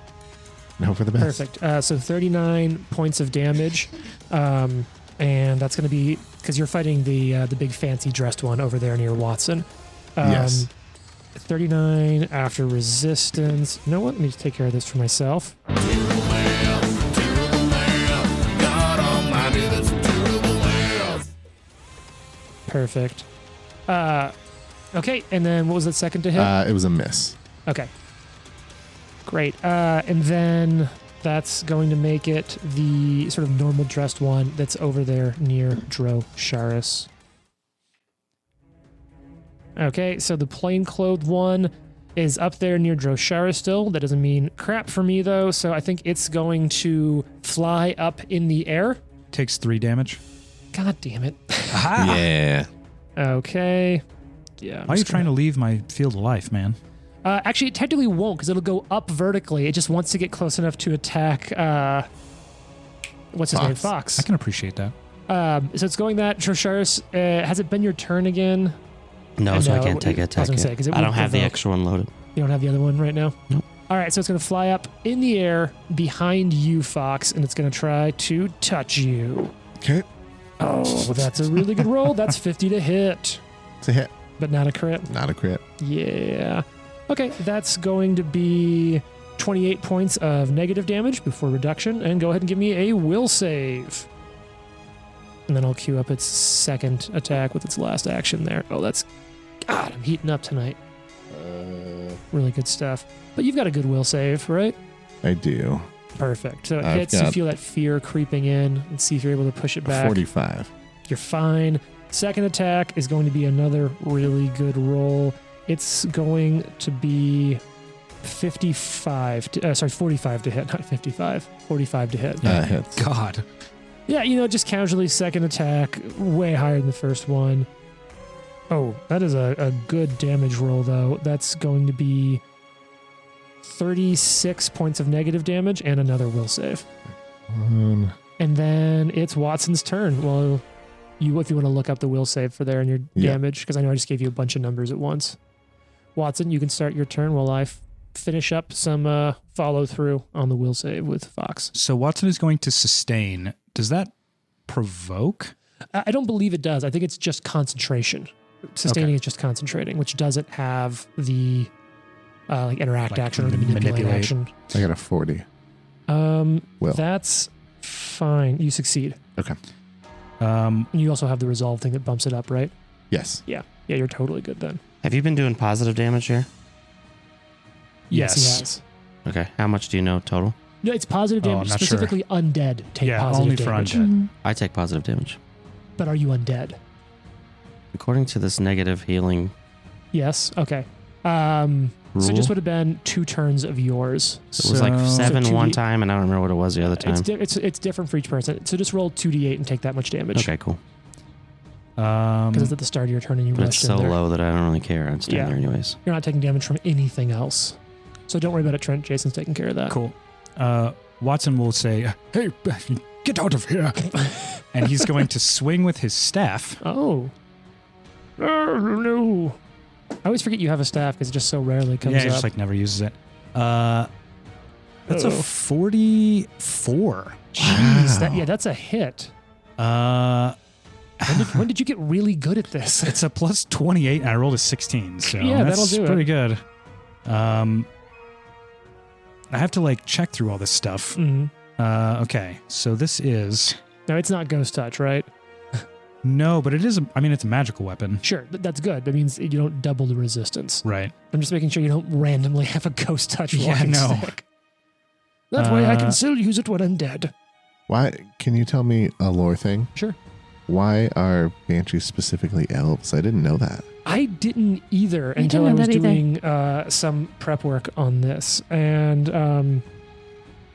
Speaker 3: And hope for the best.
Speaker 2: Perfect. So 39 points of damage. And that's going to be because you're fighting the big fancy dressed one over there near Watson.
Speaker 3: Yes.
Speaker 2: 39 after resistance. You know what? Let me just take care of this for myself. Perfect. Okay, and then what was the second to hit?
Speaker 3: It was a miss.
Speaker 2: Okay. Great. And then that's going to make it the sort of normal dressed one that's over there near Drosharis. Okay, so the plainclothed one is up there near Drosharis still. That doesn't mean crap for me though, so I think it's going to fly up in the air.
Speaker 1: Takes 3 damage.
Speaker 2: God damn it.
Speaker 3: Yeah.
Speaker 2: Okay. Yeah.
Speaker 1: Why are you trying to leave my field of life, man?
Speaker 2: Actually, it technically won't because it'll go up vertically. It just wants to get close enough to attack. What's his name? Fox.
Speaker 1: I can appreciate that.
Speaker 2: So it's going that. Drosharis, has it been your turn again?
Speaker 4: No, so I
Speaker 2: know,
Speaker 4: can't take
Speaker 2: I
Speaker 4: an
Speaker 2: was
Speaker 4: attack
Speaker 2: gonna say,
Speaker 4: yet.
Speaker 2: 'cause it
Speaker 4: I don't
Speaker 2: would
Speaker 4: have the
Speaker 2: provoke.
Speaker 4: extra one loaded.
Speaker 2: You don't have the other one right now?
Speaker 4: Nope.
Speaker 2: All right, so it's going to fly up in the air behind you, Fox, and it's going to try to touch you.
Speaker 3: Okay.
Speaker 2: Oh, that's a really good roll. That's 50 to hit,
Speaker 3: It's a hit.
Speaker 2: but not a crit.
Speaker 3: Not a crit.
Speaker 2: Yeah. Okay, that's going to be 28 points of negative damage before reduction, and go ahead and give me a will save. And then I'll queue up its second attack with its last action there. Oh, that's... God, I'm heating up tonight. Really good stuff. But you've got a good will save, right?
Speaker 3: I do.
Speaker 2: Perfect. So it
Speaker 3: I've
Speaker 2: hits, you
Speaker 3: got-
Speaker 2: feel that fear creeping in, and see if you're able to push it back.
Speaker 3: 45.
Speaker 2: You're fine. Second attack is going to be another really good roll. It's going to be 45 to, 45 to hit, not 55. 45 to hit.
Speaker 3: Hits.
Speaker 1: God.
Speaker 2: Yeah, just casually second attack, way higher than the first one. Oh, that is a good damage roll, though. That's going to be 36 points of negative damage and another will save. And then it's Watson's turn. Well, if you want to look up the will save for there and your damage, because I know I just gave you a bunch of numbers at once. Watson, you can start your turn while I finish up some follow through on the will save with Fox.
Speaker 1: So Watson is going to sustain. Does that provoke?
Speaker 2: I don't believe it does. I think it's just concentration. Sustaining is just concentrating, which doesn't have the interact action or the manipulate action.
Speaker 3: I got a 40. Will.
Speaker 2: That's fine. You succeed.
Speaker 3: Okay.
Speaker 2: And you also have the resolve thing that bumps it up, right?
Speaker 3: Yes.
Speaker 2: Yeah, you're totally good then.
Speaker 4: Have you been doing positive damage here?
Speaker 2: Yes, he
Speaker 1: Yes.
Speaker 2: has.
Speaker 4: Okay. How much do you know total?
Speaker 2: No, it's positive
Speaker 1: Oh,
Speaker 2: damage.
Speaker 1: I'm not
Speaker 2: Specifically, undead take
Speaker 1: Yeah,
Speaker 2: positive
Speaker 1: only for
Speaker 2: damage.
Speaker 1: undead.
Speaker 4: I take positive damage.
Speaker 2: But are you undead?
Speaker 4: According to this negative healing
Speaker 2: Yes. Okay. So
Speaker 4: rule,
Speaker 2: it just would have been 2 turns of yours.
Speaker 4: it was like
Speaker 1: So-
Speaker 4: 7
Speaker 2: 2d
Speaker 4: one time, and I don't remember what it was the other time.
Speaker 2: It's different for each person. So just roll 2d8 and take that much damage.
Speaker 4: Okay, cool.
Speaker 2: Because it's at the start of your turn and you
Speaker 4: But it's
Speaker 2: rushed
Speaker 4: so
Speaker 2: in there.
Speaker 4: low that I don't really care. I'm staying
Speaker 2: Yeah.
Speaker 4: there anyways.
Speaker 2: You're not taking damage from anything else. So don't worry about it, Trent. Jason's taking care of that.
Speaker 1: Cool. Watson will say, "Hey, get out of here!" And he's going to swing with his staff.
Speaker 2: Oh. Oh, no. I always forget you have a staff because it just so rarely comes
Speaker 1: Yeah, he
Speaker 2: up.
Speaker 1: just never uses it. That's a
Speaker 2: Uh-oh.
Speaker 1: 44.
Speaker 2: Jeez,
Speaker 3: Wow.
Speaker 2: that's a hit.
Speaker 1: When
Speaker 2: When did you get really good at this?
Speaker 1: it's a plus 28, and I rolled a 16, so
Speaker 2: Yeah,
Speaker 1: that's
Speaker 2: that'll do it.
Speaker 1: pretty good. I have to check through all this stuff.
Speaker 2: Mhm.
Speaker 1: Okay, so this is
Speaker 2: No, it's not ghost touch, right?
Speaker 1: no, but it is. It's a magical weapon,
Speaker 2: Sure, that's good. That means you don't double the resistance.
Speaker 1: right?
Speaker 2: I'm just making sure you don't randomly have a ghost touch
Speaker 1: Yeah,
Speaker 2: walking
Speaker 1: no.
Speaker 2: stick. That way I
Speaker 1: Uh,
Speaker 2: can still use it when I'm dead.
Speaker 3: Why? Can you tell me a lore thing?
Speaker 2: Sure.
Speaker 3: Why are banshees specifically elves? I didn't know that.
Speaker 2: I didn't either
Speaker 5: I
Speaker 2: until I
Speaker 5: didn't know
Speaker 2: was
Speaker 5: that
Speaker 2: doing some prep work on this. And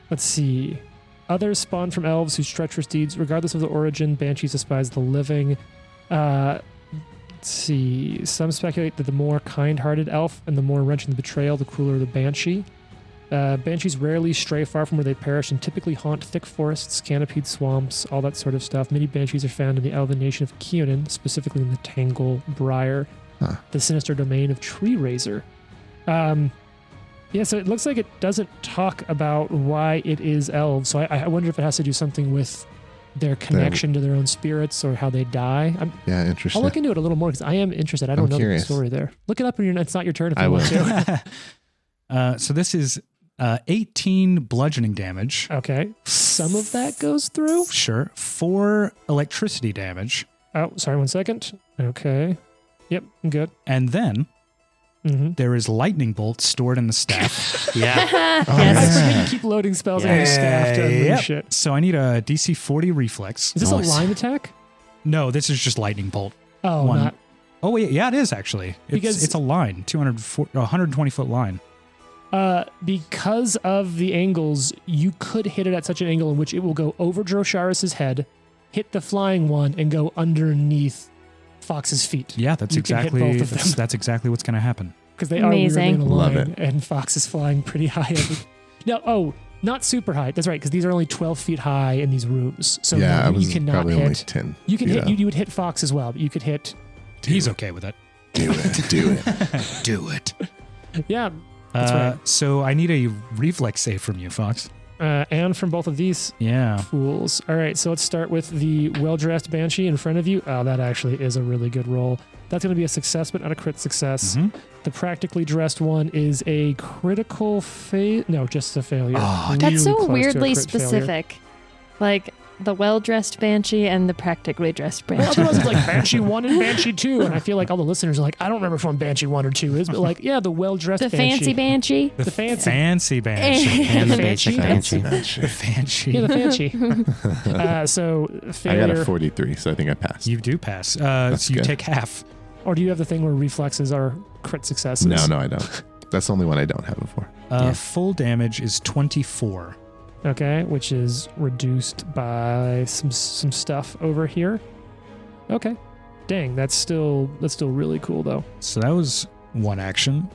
Speaker 2: let's see. Others spawn from elves whose treacherous deeds, regardless of the origin, banshees despise the living. Let's see. Some speculate that the more kind-hearted elf and the more wrenching the betrayal, the crueler the banshee. Banshees rarely stray far from where they perish and typically haunt thick forests, canopied swamps, all that sort of stuff. Many banshees are found in the elven nation of Keonan, specifically in the Tangle Briar, the sinister domain of Tree Razor. So it looks like it doesn't talk about why it is elves. So I wonder if it has to do something with their connection to their own spirits or how they die.
Speaker 3: Yeah, interesting.
Speaker 2: I'll look into it a little more because I am interested. I don't
Speaker 3: I'm
Speaker 2: know
Speaker 3: curious.
Speaker 2: the story there. Look it up when it's not your turn if
Speaker 3: I
Speaker 2: you
Speaker 3: will.
Speaker 2: want to.
Speaker 1: So this is 18 bludgeoning damage.
Speaker 2: Okay. Some of that goes through.
Speaker 1: Sure. 4 electricity damage.
Speaker 2: Oh, sorry, 1 second. Okay. Yep, I'm good.
Speaker 1: And then
Speaker 2: Mm-hmm.
Speaker 1: there is lightning bolts stored in the staff.
Speaker 4: Yeah.
Speaker 3: Oh,
Speaker 2: I
Speaker 5: Yes.
Speaker 2: forget
Speaker 3: yeah.
Speaker 2: you keep loading spells on your staff to unleash
Speaker 1: Yep.
Speaker 2: shit.
Speaker 1: So I need a DC 40 reflex.
Speaker 2: Is this
Speaker 3: Nice.
Speaker 2: a line attack?
Speaker 1: No, this is just lightning bolt.
Speaker 2: Oh,
Speaker 1: One.
Speaker 2: not.
Speaker 1: Oh, wait. Yeah, it is actually.
Speaker 2: Because-
Speaker 1: It's a line, 120 foot line.
Speaker 2: Because of the angles, you could hit it at such an angle in which it will go over Drosharis' head, hit the flying one, and go underneath Fox's feet.
Speaker 1: Yeah, that's
Speaker 2: You can hit
Speaker 1: exactly
Speaker 2: both of them.
Speaker 1: that's exactly what's going to happen.
Speaker 2: Because they are weirdly
Speaker 5: Amazing.
Speaker 2: in a
Speaker 3: Love
Speaker 2: line,
Speaker 3: it.
Speaker 2: and Fox is flying pretty high. Not super high. That's right, because these are only 12 feet high in these rooms. So
Speaker 3: yeah, I
Speaker 2: you
Speaker 3: was
Speaker 2: cannot
Speaker 3: probably only
Speaker 2: hit.
Speaker 3: 10.
Speaker 2: You can
Speaker 3: feet
Speaker 2: hit.
Speaker 3: up.
Speaker 2: You would hit Fox as well, but you could hit.
Speaker 1: He's okay with it.
Speaker 3: Do it. Do it.
Speaker 1: Do it.
Speaker 2: Yeah, That's right.
Speaker 1: So I need a reflex save from you, Fox.
Speaker 2: and from both of these
Speaker 1: Yeah.
Speaker 2: fools. All right, so let's start with the well-dressed Banshee in front of you. Oh, that actually is a really good roll. That's going to be a success, but not a crit success.
Speaker 1: Mhm.
Speaker 2: The practically dressed one is a critical fail. No, just a failure.
Speaker 1: Oh,
Speaker 2: Really
Speaker 5: That's so
Speaker 2: close to a
Speaker 5: weirdly
Speaker 2: crit failure.
Speaker 5: specific. Like, the well-dressed banshee and the practically dressed
Speaker 2: Well,
Speaker 5: banshee.
Speaker 2: otherwise it's like Banshee 1 and Banshee 2. And I feel like all the listeners are like, I don't remember which one Banshee 1 or 2 is, but like, yeah, the well-dressed
Speaker 5: The
Speaker 2: Banshee.
Speaker 5: fancy banshee.
Speaker 2: The fancy.
Speaker 1: Fancy banshee.
Speaker 4: And the
Speaker 2: Fancy.
Speaker 4: basic banshee.
Speaker 1: The fancy.
Speaker 2: Yeah, the fancy. So
Speaker 3: I
Speaker 2: failure.
Speaker 3: got a 43, so I think I passed.
Speaker 1: You do pass. So you
Speaker 3: good.
Speaker 1: take half.
Speaker 2: Or do you have the thing where reflexes are crit successes?
Speaker 3: No, I don't. That's the only one I don't have it for.
Speaker 1: Full damage is 24.
Speaker 2: Okay, which is reduced by some stuff over here. Okay. Dang, that's still really cool though.
Speaker 1: So that was one action.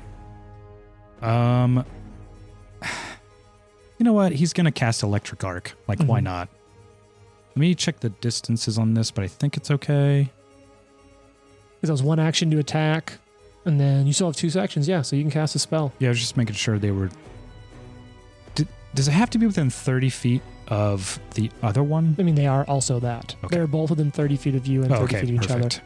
Speaker 1: You know what? He's gonna cast Electric Arc. Like, why not? Let me check the distances on this, but I think it's okay.
Speaker 2: Because that was one action to attack, and then you still have 2 actions, yeah, so you can cast a spell.
Speaker 1: Yeah, I was just making sure they were. Does it have to be within 30 feet of the other one?
Speaker 2: I mean, they are also that.
Speaker 1: Okay.
Speaker 2: They're both within 30 feet of you and 30 feet of each
Speaker 1: perfect.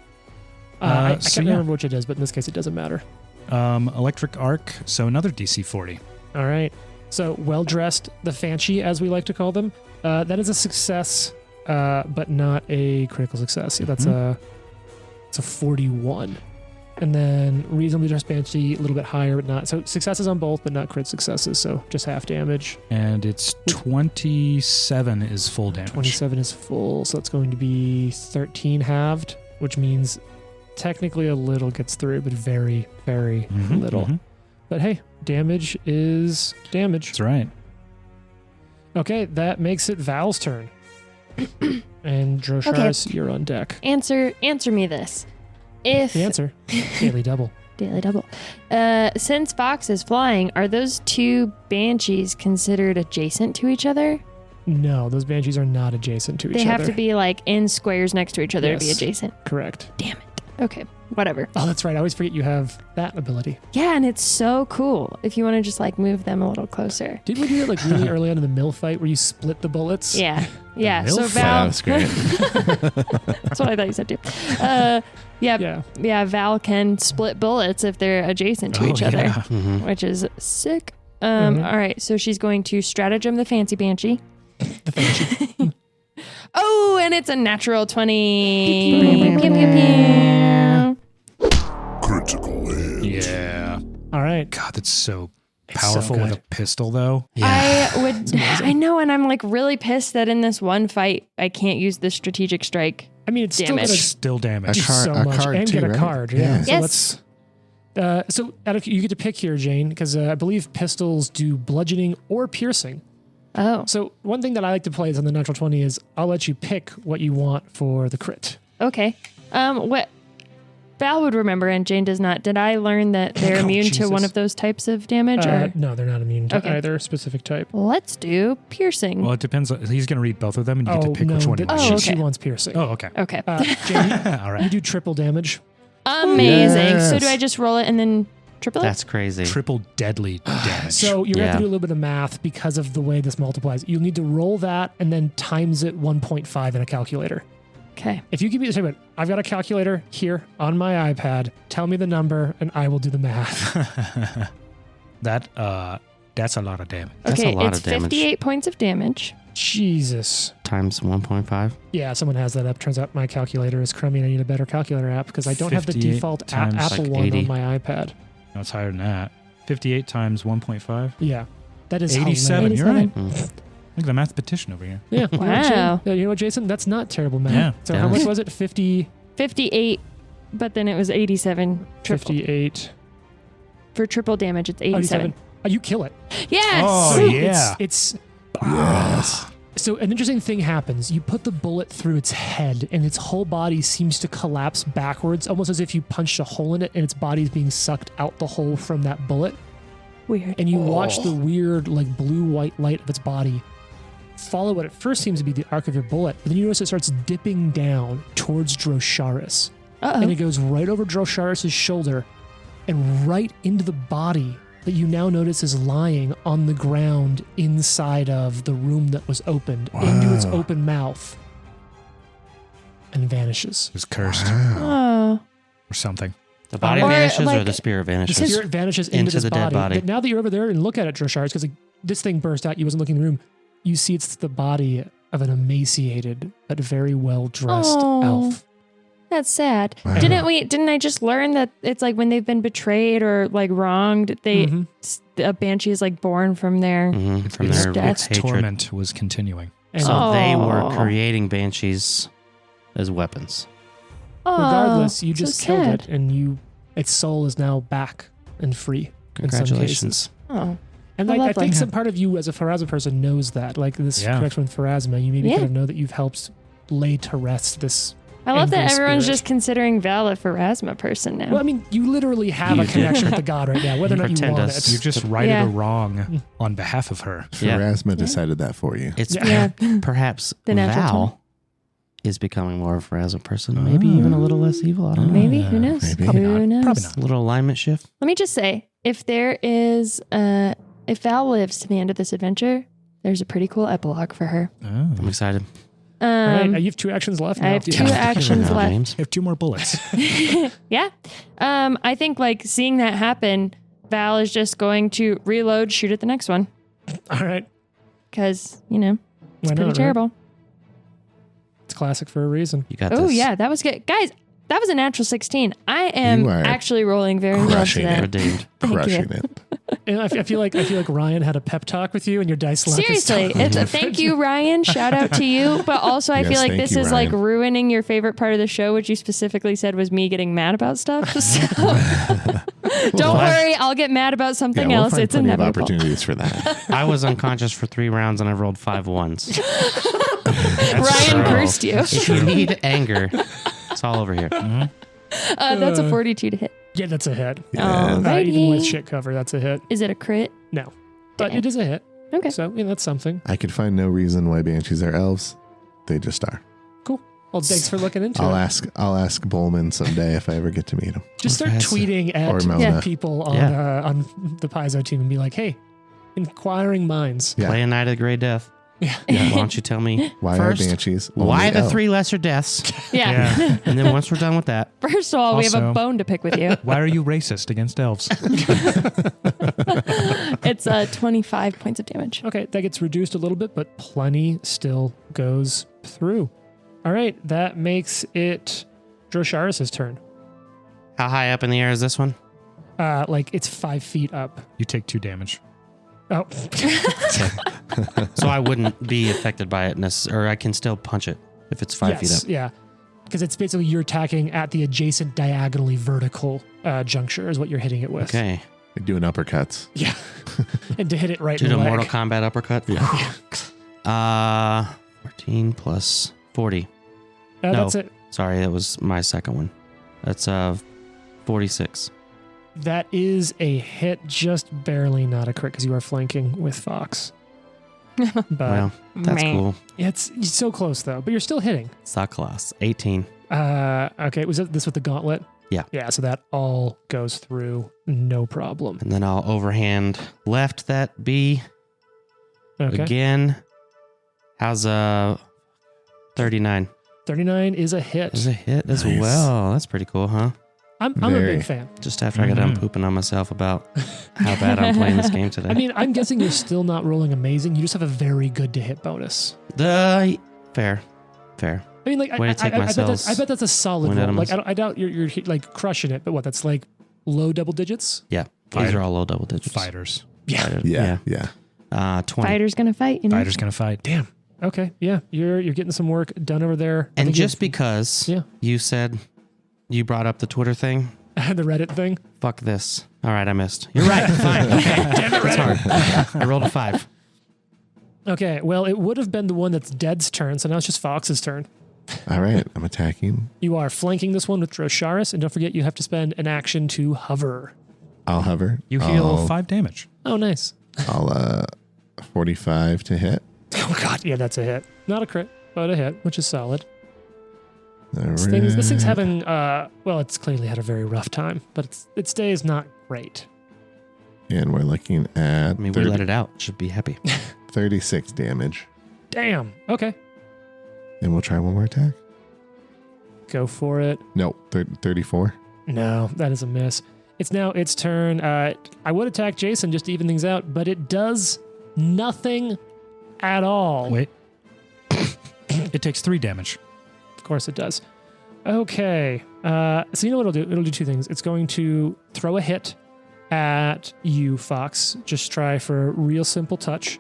Speaker 2: other. I can't
Speaker 1: So, yeah.
Speaker 2: remember which it is, but in this case, it doesn't matter.
Speaker 1: Electric Arc, so another DC 40.
Speaker 2: All right. So, well-dressed, the Fanchi, as we like to call them, that is a success, but not a critical success. That's it's a 41. And then reasonably dressed Banshee, a little bit higher, but not. So successes on both, but not crit successes. So just half damage.
Speaker 1: And it's 27 is full damage.
Speaker 2: 27 is full. So it's going to be 13 halved, which means technically a little gets through, but very, very little. But hey, damage is damage.
Speaker 1: That's right.
Speaker 2: Okay, that makes it Val's turn. And Drosharis, you're on deck.
Speaker 5: Answer me this. If
Speaker 2: The answer, daily double.
Speaker 5: Daily double. Since Fox is flying, are those 2 banshees considered adjacent to each other?
Speaker 2: No, those banshees are not adjacent to each
Speaker 5: They
Speaker 2: other.
Speaker 5: have to be like in squares next to each other to be
Speaker 2: Yes.
Speaker 5: adjacent.
Speaker 2: Correct.
Speaker 5: Damn it. Okay, whatever.
Speaker 2: Oh, that's right. I always forget you have that ability.
Speaker 5: Yeah, and it's so cool if you want to just like move them a little closer.
Speaker 2: Didn't we do that like really early on in the mill fight where you split the bullets?
Speaker 5: Yeah. Yeah.
Speaker 1: milf?
Speaker 5: So
Speaker 1: Yeah,
Speaker 5: Val,
Speaker 3: that's great.
Speaker 5: that's what I thought you said too. Yeah. Val can split bullets if they're adjacent to each other,
Speaker 4: Mm-hmm.
Speaker 5: which is sick.
Speaker 2: Mhm.
Speaker 5: All right, so she's going to stratagem the fancy banshee.
Speaker 2: The Banshee.
Speaker 5: Oh, and it's a natural 20. Pew, pew, pew.
Speaker 7: Critical hit.
Speaker 1: Yeah.
Speaker 2: All right.
Speaker 1: God, that's so
Speaker 2: It's so
Speaker 1: powerful with
Speaker 2: good.
Speaker 1: a pistol, though.
Speaker 5: I know, and I'm like really pissed that in this one fight, I can't use the strategic strike.
Speaker 2: I mean, it's still
Speaker 5: Damage.
Speaker 2: going to
Speaker 1: Still damage.
Speaker 2: do so
Speaker 3: a
Speaker 2: much
Speaker 3: card
Speaker 2: and
Speaker 3: too,
Speaker 2: get a
Speaker 3: right?
Speaker 2: card. Yeah.
Speaker 3: Yeah.
Speaker 2: So
Speaker 5: Yes.
Speaker 2: let's. So you get to pick here, Jane, because I believe pistols do bludgeoning or piercing.
Speaker 5: Oh,
Speaker 2: So one thing that I like to play is on the natural 20 is I'll let you pick what you want for the crit.
Speaker 5: okay. What Val would remember and Jane does not. Did I learn that they're immune to
Speaker 2: Jesus.
Speaker 5: one of those types of damage? Or
Speaker 2: No, they're not immune to
Speaker 5: Okay.
Speaker 2: either specific type.
Speaker 5: let's do piercing.
Speaker 1: Well, it depends. He's going to read both of them, and you get to pick
Speaker 2: no,
Speaker 1: which one you
Speaker 2: th-
Speaker 1: want.
Speaker 2: she
Speaker 5: okay.
Speaker 2: wants piercing.
Speaker 1: Oh, okay.
Speaker 5: Okay.
Speaker 2: Jane,
Speaker 1: All
Speaker 2: you
Speaker 1: right.
Speaker 2: do triple damage.
Speaker 5: Amazing. So
Speaker 3: Yes.
Speaker 5: do I just roll it and then triple it?
Speaker 4: That's crazy.
Speaker 1: Triple deadly damage.
Speaker 2: So you're going to have
Speaker 4: Yeah.
Speaker 2: to do a little bit of math because of the way this multiplies. You'll need to roll that and then times it 1.5 in a calculator.
Speaker 5: Okay.
Speaker 2: If you give me the statement, I've got a calculator here on my iPad. Tell me the number and I will do the math.
Speaker 1: that's a lot of damage.
Speaker 4: That's
Speaker 5: Okay,
Speaker 4: a lot
Speaker 5: it's
Speaker 4: of damage.
Speaker 5: 58 points of damage.
Speaker 2: Jesus.
Speaker 4: Times 1.5.
Speaker 2: Yeah, someone has that up. Turns out my calculator is crummy and I need a better calculator app because I don't have the
Speaker 1: 58
Speaker 2: default
Speaker 1: times
Speaker 2: Apple
Speaker 4: like
Speaker 2: one
Speaker 4: 80.
Speaker 2: on my iPad.
Speaker 1: No, it's higher than that. 58 times 1.5.
Speaker 2: Yeah. That is
Speaker 1: 87.
Speaker 2: hilarious.
Speaker 1: You're right.
Speaker 4: Mm.
Speaker 1: Look at the mathematician over here.
Speaker 2: Yeah.
Speaker 5: Wow.
Speaker 2: You know what, Jason? That's not terrible math.
Speaker 1: Yeah.
Speaker 2: So
Speaker 4: Yeah.
Speaker 2: how much was it?
Speaker 5: 58, but then it was 87 triple.
Speaker 2: 58.
Speaker 5: For triple damage, it's 87.
Speaker 2: 87. Oh, you kill it.
Speaker 5: Yes!
Speaker 1: Oh,
Speaker 2: So
Speaker 1: yeah.
Speaker 2: It's
Speaker 3: Yes.
Speaker 2: so an interesting thing happens. You put the bullet through its head, and its whole body seems to collapse backwards, almost as if you punched a hole in it, and its body's being sucked out the hole from that bullet.
Speaker 5: Weird.
Speaker 2: And you watch the weird, like blue-white light of its body follow what at first seems to be the arc of your bullet, but then you notice it starts dipping down towards Drosharis, and it goes right over Drosharis' shoulder and right into the body that you now notice is lying on the ground inside of the room that was opened, into its open mouth, and vanishes.
Speaker 1: It was cursed
Speaker 5: Oh.
Speaker 1: or something.
Speaker 4: The body
Speaker 5: Or,
Speaker 4: vanishes or
Speaker 5: like-
Speaker 4: the spirit
Speaker 2: The
Speaker 4: vanishes?
Speaker 2: spirit vanishes into
Speaker 4: Into
Speaker 2: this
Speaker 4: the dead body.
Speaker 2: But now that you're over there and look at it, Drosharis, because like, this thing burst out, you wasn't looking in the room, you see it's the body of an emaciated but very well dressed
Speaker 5: Oh.
Speaker 2: elf.
Speaker 5: That's sad.
Speaker 3: Wow.
Speaker 5: Didn't I just learn that it's like when they've been betrayed or like wronged,
Speaker 2: Mhm.
Speaker 5: a banshee is like born from there.
Speaker 4: From
Speaker 5: It's
Speaker 4: their
Speaker 5: death.
Speaker 1: Its
Speaker 4: hatred.
Speaker 1: torment was continuing.
Speaker 2: And
Speaker 4: So they were
Speaker 5: Oh.
Speaker 4: creating banshees as weapons.
Speaker 2: regardless, you
Speaker 5: so
Speaker 2: just killed
Speaker 5: sad.
Speaker 2: it, and its soul is now back and free. In some
Speaker 4: Congratulations.
Speaker 2: cases.
Speaker 5: Oh,
Speaker 2: And
Speaker 5: I
Speaker 2: like, I
Speaker 5: love
Speaker 2: think
Speaker 5: that.
Speaker 2: some part of you as a Pharasma person knows that. Like this
Speaker 1: Yeah.
Speaker 2: connection with Pharasma, you maybe
Speaker 5: Yeah.
Speaker 2: kind of know that you've helped lay to rest this.
Speaker 5: I love that
Speaker 2: Angry
Speaker 5: everyone's
Speaker 2: spirit.
Speaker 5: just considering Val a Pharasma person now.
Speaker 2: Well, I mean, you literally have
Speaker 4: You
Speaker 2: a
Speaker 4: do.
Speaker 2: connection with the god right now, whether or not you
Speaker 4: Pretend
Speaker 2: want
Speaker 4: us.
Speaker 2: it.
Speaker 1: You just righted
Speaker 5: Yeah.
Speaker 1: a wrong on behalf of her.
Speaker 4: Yeah.
Speaker 3: Pharasma decided that for you.
Speaker 4: It's
Speaker 5: yeah.
Speaker 4: perhaps
Speaker 5: The natural
Speaker 4: Val is becoming more of a Pharasma person. Maybe even a little less evil. I don't know.
Speaker 5: Maybe. Who knows?
Speaker 3: Maybe.
Speaker 1: Probably
Speaker 5: Who
Speaker 1: not.
Speaker 5: knows?
Speaker 1: Probably not.
Speaker 4: A little alignment shift.
Speaker 5: Let me just say, if there is, if Val lives to the end of this adventure, there's a pretty cool epilogue for her.
Speaker 1: Oh.
Speaker 4: I'm excited.
Speaker 2: All right, you have 2 actions left.
Speaker 5: I
Speaker 2: Now.
Speaker 5: have
Speaker 2: Do you
Speaker 5: 2
Speaker 2: have-
Speaker 5: actions
Speaker 4: Now,
Speaker 5: left.
Speaker 4: James.
Speaker 1: I have 2 more bullets.
Speaker 5: Yeah. I think like seeing that happen, Val is just going to reload, shoot at the next one.
Speaker 2: All right.
Speaker 5: Because,
Speaker 2: Why
Speaker 5: pretty
Speaker 2: not, right?
Speaker 5: terrible.
Speaker 2: It's classic for a reason.
Speaker 4: You got
Speaker 5: Oh,
Speaker 4: this.
Speaker 5: yeah. That was good. Guys, that was a natural 16. I am
Speaker 3: You are
Speaker 5: actually rolling very well
Speaker 3: crushing
Speaker 5: today.
Speaker 4: Redeemed.
Speaker 5: Thank you.
Speaker 3: Crushing it.
Speaker 2: And I feel like Ryan had a pep talk with you, and your dice luck is
Speaker 5: Seriously,
Speaker 2: totally
Speaker 5: it's a
Speaker 2: different.
Speaker 5: thank you, Ryan. Shout out to you. But also, I
Speaker 3: Yes,
Speaker 5: feel like
Speaker 3: thank
Speaker 5: this
Speaker 3: you,
Speaker 5: is like
Speaker 3: Ryan.
Speaker 5: ruining your favorite part of the show, which you specifically said was me getting mad about stuff. So don't worry, I'll get mad about
Speaker 3: Yeah,
Speaker 5: something
Speaker 3: we'll
Speaker 5: else.
Speaker 3: find
Speaker 5: It's
Speaker 3: plenty of
Speaker 5: inevitable.
Speaker 3: opportunities for that.
Speaker 4: I was unconscious for 3 rounds and I rolled 5 ones.
Speaker 5: Ryan cursed you.
Speaker 4: If you need anger, it's all over here.
Speaker 5: That's a 42 to hit.
Speaker 2: Yeah, that's a hit.
Speaker 3: Yeah.
Speaker 2: Even with
Speaker 5: Alrighty.
Speaker 2: shit cover, that's a hit.
Speaker 5: Is it a crit?
Speaker 2: No, but
Speaker 5: Dang.
Speaker 2: it is a hit.
Speaker 5: Okay.
Speaker 2: So that's something.
Speaker 3: I could find no reason why banshees are elves. They just are.
Speaker 2: Well, thanks for looking into
Speaker 3: I'll
Speaker 2: it.
Speaker 3: ask Bowman someday if I ever get to meet him.
Speaker 2: Just start
Speaker 4: Yes.
Speaker 2: tweeting
Speaker 3: Or
Speaker 2: at
Speaker 3: Mona.
Speaker 2: people on
Speaker 4: Yeah.
Speaker 2: on the Paizo team and be like, "Hey, inquiring minds."
Speaker 3: Yeah.
Speaker 4: Play a Night of the Grey Death.
Speaker 2: Yeah.
Speaker 4: Why don't you tell me
Speaker 3: Why
Speaker 4: first,
Speaker 3: are banshees?
Speaker 4: why
Speaker 3: only
Speaker 4: the
Speaker 3: elves?
Speaker 4: 3 lesser deaths?
Speaker 5: Yeah.
Speaker 4: And then once we're done with that,
Speaker 5: First of all, we have a
Speaker 1: Also-
Speaker 5: bone to pick with you.
Speaker 1: Why are you racist against elves?
Speaker 5: It's 25 points of damage.
Speaker 2: Okay, that gets reduced a little bit, but plenty still goes through. All right, that makes it Drosharis' turn.
Speaker 4: how high up in the air is this one?
Speaker 2: Like it's 5 feet up.
Speaker 1: You take 2 damage.
Speaker 2: Oh,
Speaker 4: So I wouldn't be affected by it necessarily, or I can still punch it if it's 5 feet
Speaker 2: yes,
Speaker 4: up.
Speaker 2: yeah, because it's basically you're attacking at the adjacent diagonally vertical juncture is what you're hitting it with.
Speaker 4: Okay.
Speaker 3: They're doing uppercuts.
Speaker 2: Yeah, and to hit it right
Speaker 4: Do
Speaker 2: in
Speaker 4: the
Speaker 2: the leg.
Speaker 4: Mortal Kombat uppercut?
Speaker 3: Yeah.
Speaker 4: 14 plus 40. No.
Speaker 2: That's it.
Speaker 4: Sorry, that was my second one. That's 46.
Speaker 2: That is a hit, just barely not a crit because you are flanking with Fox. But
Speaker 4: Well, that's
Speaker 5: Meh.
Speaker 4: cool.
Speaker 2: it's so close though. But you're still hitting.
Speaker 4: Suck class. 18.
Speaker 2: Okay, was it this with the gauntlet?
Speaker 4: Yeah.
Speaker 2: Yeah, so that all goes through, no problem.
Speaker 4: And then I'll overhand left that B
Speaker 2: Okay.
Speaker 4: again. How's 39?
Speaker 2: 39 is a hit.
Speaker 4: Is a hit as
Speaker 3: Nice.
Speaker 4: well. That's pretty cool, huh?
Speaker 2: I'm a
Speaker 3: Very.
Speaker 2: big fan.
Speaker 4: Just after I got done pooping on myself about how bad I'm playing this game today.
Speaker 2: I mean, I'm guessing you're still not rolling amazing. You just have a very good to hit bonus.
Speaker 4: Fair.
Speaker 2: I mean, like,
Speaker 4: Way to take
Speaker 2: I
Speaker 4: my
Speaker 2: bet
Speaker 4: cells.
Speaker 2: I bet that's a solid
Speaker 4: Wind
Speaker 2: roll.
Speaker 4: enemies.
Speaker 2: Like, I doubt you're like crushing it, but what? That's like low double digits.
Speaker 4: Yeah. These
Speaker 1: Fighter.
Speaker 4: are all low double digits.
Speaker 1: Fighters.
Speaker 2: Yeah.
Speaker 3: Yeah.
Speaker 4: 20.
Speaker 5: Fighter's gonna fight. You know?
Speaker 1: Fighters gonna fight.
Speaker 2: Damn. Okay. Yeah. You're getting some work done over there. I
Speaker 4: And
Speaker 2: think
Speaker 4: just because
Speaker 2: Yeah.
Speaker 4: you said you brought up the Twitter thing,
Speaker 2: the Reddit thing.
Speaker 4: fuck this. All right, I missed. You're right. Fine. Okay. Damn it, Reddit. Hard. I rolled a 5.
Speaker 2: Okay. Well, it would have been the one that's Dead's turn, so now it's just Fox's turn.
Speaker 3: All right. I'm attacking.
Speaker 2: You are flanking this one with Drosharis, and don't forget you have to spend an action to hover.
Speaker 3: I'll hover.
Speaker 1: You heal
Speaker 3: I'll,
Speaker 1: 5 damage.
Speaker 2: Oh, nice.
Speaker 3: I'll 45 to hit.
Speaker 2: Oh god, yeah, that's a hit. Not a crit, but a hit, which is solid.
Speaker 3: All
Speaker 2: This thing's having well, it's clearly had a very rough time, but its day is not great.
Speaker 3: And we're looking at
Speaker 4: I mean, we let it out. Should be happy.
Speaker 3: 36 damage.
Speaker 2: Damn. Okay.
Speaker 3: And we'll try one more attack.
Speaker 2: Go for it.
Speaker 3: No, 34.
Speaker 2: No, that is a miss. It's now its turn. I would attack Jason just to even things out, but it does nothing at all.
Speaker 1: Wait. It takes 3 damage.
Speaker 2: Of course it does. Okay. So you know what it'll do? It'll do 2 things. It's going to throw a hit at you, Fox. Just try for a real simple touch.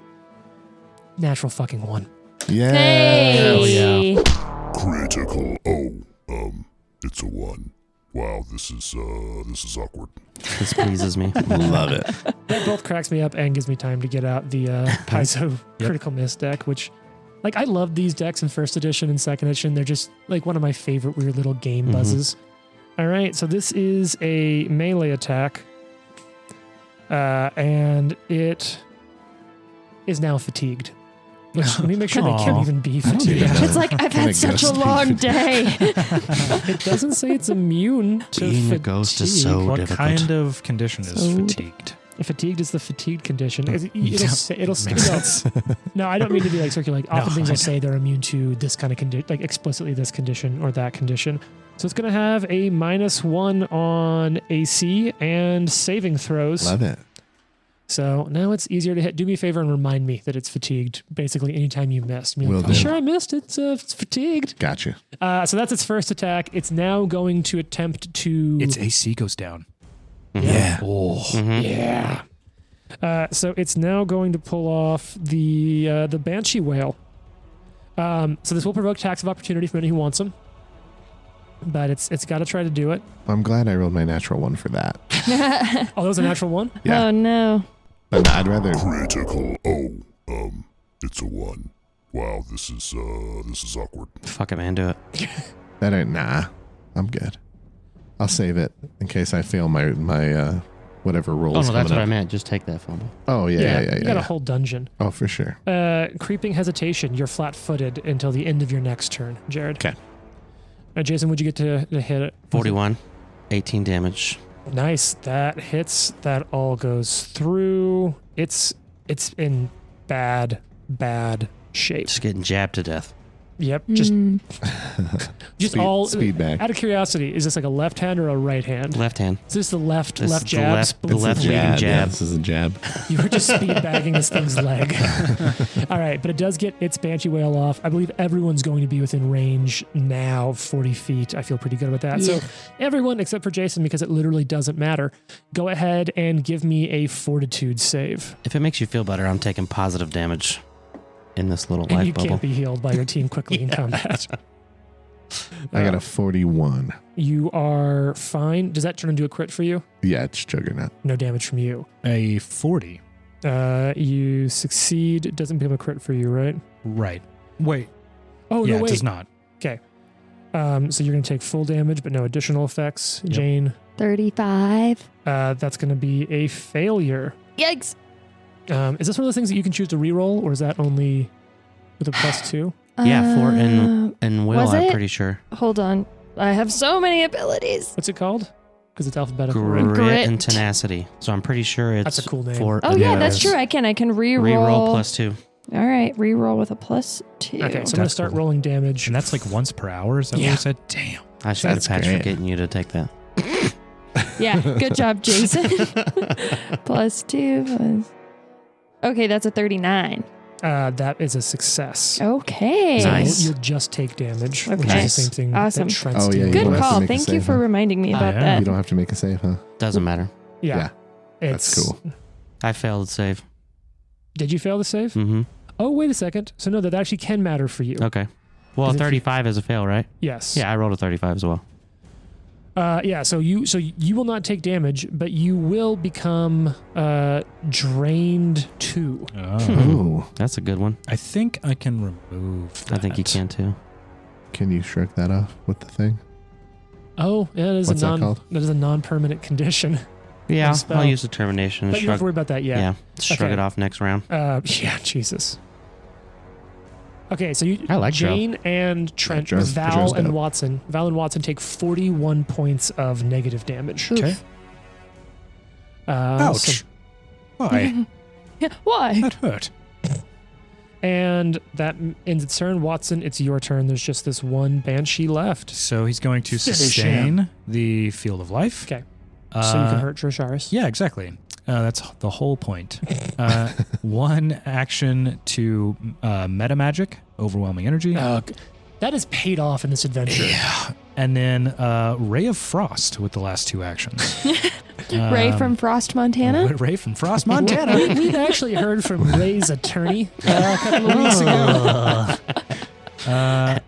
Speaker 2: Natural fucking 1.
Speaker 3: Yeah.
Speaker 5: Hey.
Speaker 7: Critical. Oh, it's a 1. Wow, this is awkward.
Speaker 4: This pleases me.
Speaker 3: Love it.
Speaker 2: That both cracks me up and gives me time to get out the Paizo Critical Miss deck, which, like, I love these decks in first edition and second edition. They're just like one of my favorite weird little game buzzes. All right, so this is a melee attack, and it is now fatigued. Let me make sure they can't even be fatigued.
Speaker 5: It's like, I've had such a long day.
Speaker 2: It doesn't say it's immune to
Speaker 4: Being
Speaker 2: fatigue.
Speaker 4: a ghost is so
Speaker 1: What
Speaker 4: difficult.
Speaker 1: kind of condition is fatigued?
Speaker 2: Fatigued is the fatigued condition. It'll
Speaker 1: Makes sense.
Speaker 2: No, I don't mean to be like circular. Like often
Speaker 1: No,
Speaker 2: things
Speaker 1: I
Speaker 2: will say they're immune to this kind of condition, like explicitly this condition or that condition. So it's going to have a -1 on AC and saving throws.
Speaker 3: Love it.
Speaker 2: So now it's easier to hit. Do me a favor and remind me that it's fatigued. Basically, anytime you missed, I mean,
Speaker 3: Will
Speaker 2: I'm
Speaker 3: do.
Speaker 2: sure I missed. It's fatigued.
Speaker 3: Gotcha.
Speaker 2: So that's its first attack. It's now going to attempt to.
Speaker 1: Its AC goes down.
Speaker 2: Yeah.
Speaker 1: Oh.
Speaker 2: Yeah. So it's now going to pull off the Banshee Whale. So this will provoke attacks of opportunity from anyone who wants them. But it's got to try to do it.
Speaker 3: I'm glad I rolled my natural 1 for that.
Speaker 2: Oh, that was a natural 1?
Speaker 3: Yeah.
Speaker 5: Oh no.
Speaker 3: But no, I'd rather.
Speaker 7: Critical. Oh, it's a 1. Wow, this is awkward.
Speaker 4: Fuck it, man. Do it.
Speaker 3: Nah, I'm good. I'll save it in case I fail my whatever rolls.
Speaker 4: Oh, no, that's
Speaker 3: coming
Speaker 4: what I
Speaker 3: up.
Speaker 4: meant. Just take that fumble.
Speaker 3: Oh, yeah.
Speaker 2: You got a whole dungeon.
Speaker 3: Oh, for sure.
Speaker 2: Creeping Hesitation. You're flat-footed until the end of your next turn, Jared.
Speaker 3: Okay.
Speaker 2: Jason, would you get to hit it?
Speaker 4: 41, 18 damage.
Speaker 2: Nice. That hits. That all goes through. It's in bad shape.
Speaker 4: Just getting jabbed to death.
Speaker 2: Yep. Just
Speaker 3: Speed-
Speaker 2: all
Speaker 3: speed bag.
Speaker 2: Out of curiosity, is this like a left hand or a right hand?
Speaker 4: Left hand.
Speaker 2: Is this the left
Speaker 4: This is
Speaker 2: jabs?
Speaker 4: the left leading
Speaker 3: Yeah,
Speaker 4: jab.
Speaker 3: this is a jab.
Speaker 2: You were just speed bagging this thing's leg. All right, but it does get its Banshee Whale off. I believe everyone's going to be within range now, 40 feet. I feel pretty good about that. So everyone except for Jason, because it literally doesn't matter, go ahead and give me a Fortitude save.
Speaker 4: If it makes you feel better, I'm taking positive damage in this little
Speaker 2: And
Speaker 4: life
Speaker 2: you
Speaker 4: bubble.
Speaker 2: can't be healed by your team quickly in combat.
Speaker 3: I got a 41.
Speaker 2: You are fine. Does that turn into a crit for you?
Speaker 3: Yeah, it's Juggernaut.
Speaker 2: No damage from you.
Speaker 1: A 40.
Speaker 2: You succeed. It doesn't become a crit for you, right?
Speaker 1: Right. Wait.
Speaker 2: Oh,
Speaker 1: yeah,
Speaker 2: no,
Speaker 1: it
Speaker 2: wait.
Speaker 1: does not.
Speaker 2: Okay. So you're going to take full damage, but no additional effects.
Speaker 1: Yep.
Speaker 2: Jane,
Speaker 5: 35.
Speaker 2: that's going to be a failure.
Speaker 5: Yikes.
Speaker 2: Is this one of those things that you can choose to reroll, or is that only with a +2?
Speaker 4: Yeah, 4 and Will,
Speaker 5: was
Speaker 4: I'm
Speaker 5: it?
Speaker 4: pretty sure.
Speaker 5: Hold on. I have so many abilities.
Speaker 2: What's it called? Because it's alphabetical, right?
Speaker 4: Grit,
Speaker 5: Grit.
Speaker 4: and tenacity. So I'm pretty sure it's
Speaker 2: That's a cool name.
Speaker 4: 4.
Speaker 5: Oh, yeah, that's true. I can reroll.
Speaker 4: Reroll +2.
Speaker 5: All right, reroll with a +2.
Speaker 2: Okay, so I'm going to
Speaker 1: That's
Speaker 2: start
Speaker 1: cool.
Speaker 2: rolling damage.
Speaker 1: And that's like once per hour. Is that what
Speaker 2: Yeah.
Speaker 1: you said? Damn.
Speaker 4: I should have
Speaker 3: That's
Speaker 4: patched for
Speaker 3: great.
Speaker 4: getting you to take that.
Speaker 5: Yeah, good job, Jason. +2. Okay, that's a 39.
Speaker 2: That is a success.
Speaker 5: Okay.
Speaker 2: So
Speaker 4: Nice.
Speaker 2: you'll just take damage, which
Speaker 5: Okay.
Speaker 2: is the same thing
Speaker 5: Awesome.
Speaker 2: that Trent's
Speaker 3: Oh, yeah,
Speaker 2: doing.
Speaker 3: you
Speaker 5: Good
Speaker 3: don't have to
Speaker 5: call.
Speaker 3: make a
Speaker 5: Thank you
Speaker 3: save,
Speaker 5: for
Speaker 3: huh?
Speaker 5: reminding me about
Speaker 1: yeah.
Speaker 5: that.
Speaker 3: You don't have to make a save, huh?
Speaker 4: Doesn't matter.
Speaker 2: Yeah.
Speaker 3: That's cool.
Speaker 4: I failed save.
Speaker 2: Did you fail the save?
Speaker 4: Mm-hmm.
Speaker 2: Oh, wait a second. So no, that actually can matter for you.
Speaker 4: Okay. Well,
Speaker 2: Is it
Speaker 4: 35 is a fail, right?
Speaker 2: Yes.
Speaker 4: Yeah, I rolled a 35 as well.
Speaker 2: Yeah. So you will not take damage, but you will become drained 2.
Speaker 1: Oh.
Speaker 3: Ooh.
Speaker 4: That's a good one.
Speaker 1: I think I can remove that.
Speaker 4: I think you can too.
Speaker 3: Can you shrug that off with the thing?
Speaker 2: Oh, yeah,
Speaker 3: What's that called?
Speaker 2: that is a non-permanent condition.
Speaker 4: Yeah,
Speaker 2: spell.
Speaker 4: I'll use determination and
Speaker 2: But you don't have
Speaker 4: shrug.
Speaker 2: to worry about that yet.
Speaker 4: Yeah, shrug
Speaker 2: Okay.
Speaker 4: it off next round.
Speaker 2: Yeah, Jesus. Okay, so you,
Speaker 4: I like
Speaker 2: Jane and Trent,
Speaker 3: Joe's-
Speaker 2: Val
Speaker 3: Joe's
Speaker 2: and
Speaker 3: dope.
Speaker 2: Watson. Val and Watson take 41 points of negative damage.
Speaker 1: Okay. Ouch.
Speaker 2: So-
Speaker 1: Why?
Speaker 5: Why?
Speaker 1: That hurt.
Speaker 2: and that ends its turn. Watson, it's your turn. There's just this one Banshee left.
Speaker 1: So he's going to
Speaker 2: Finish
Speaker 1: sustain the Field of Life.
Speaker 2: Okay. So you can hurt Trisharis.
Speaker 1: Yeah, exactly. That's the whole point. 1 action to meta magic, overwhelming energy.
Speaker 2: That is paid off in this adventure.
Speaker 1: Yeah. And then Ray of Frost with the last 2 actions.
Speaker 5: Ray from Frost, Montana.
Speaker 1: Ray from Frost, Montana.
Speaker 2: We've actually heard from Ray's attorney a couple of weeks ago.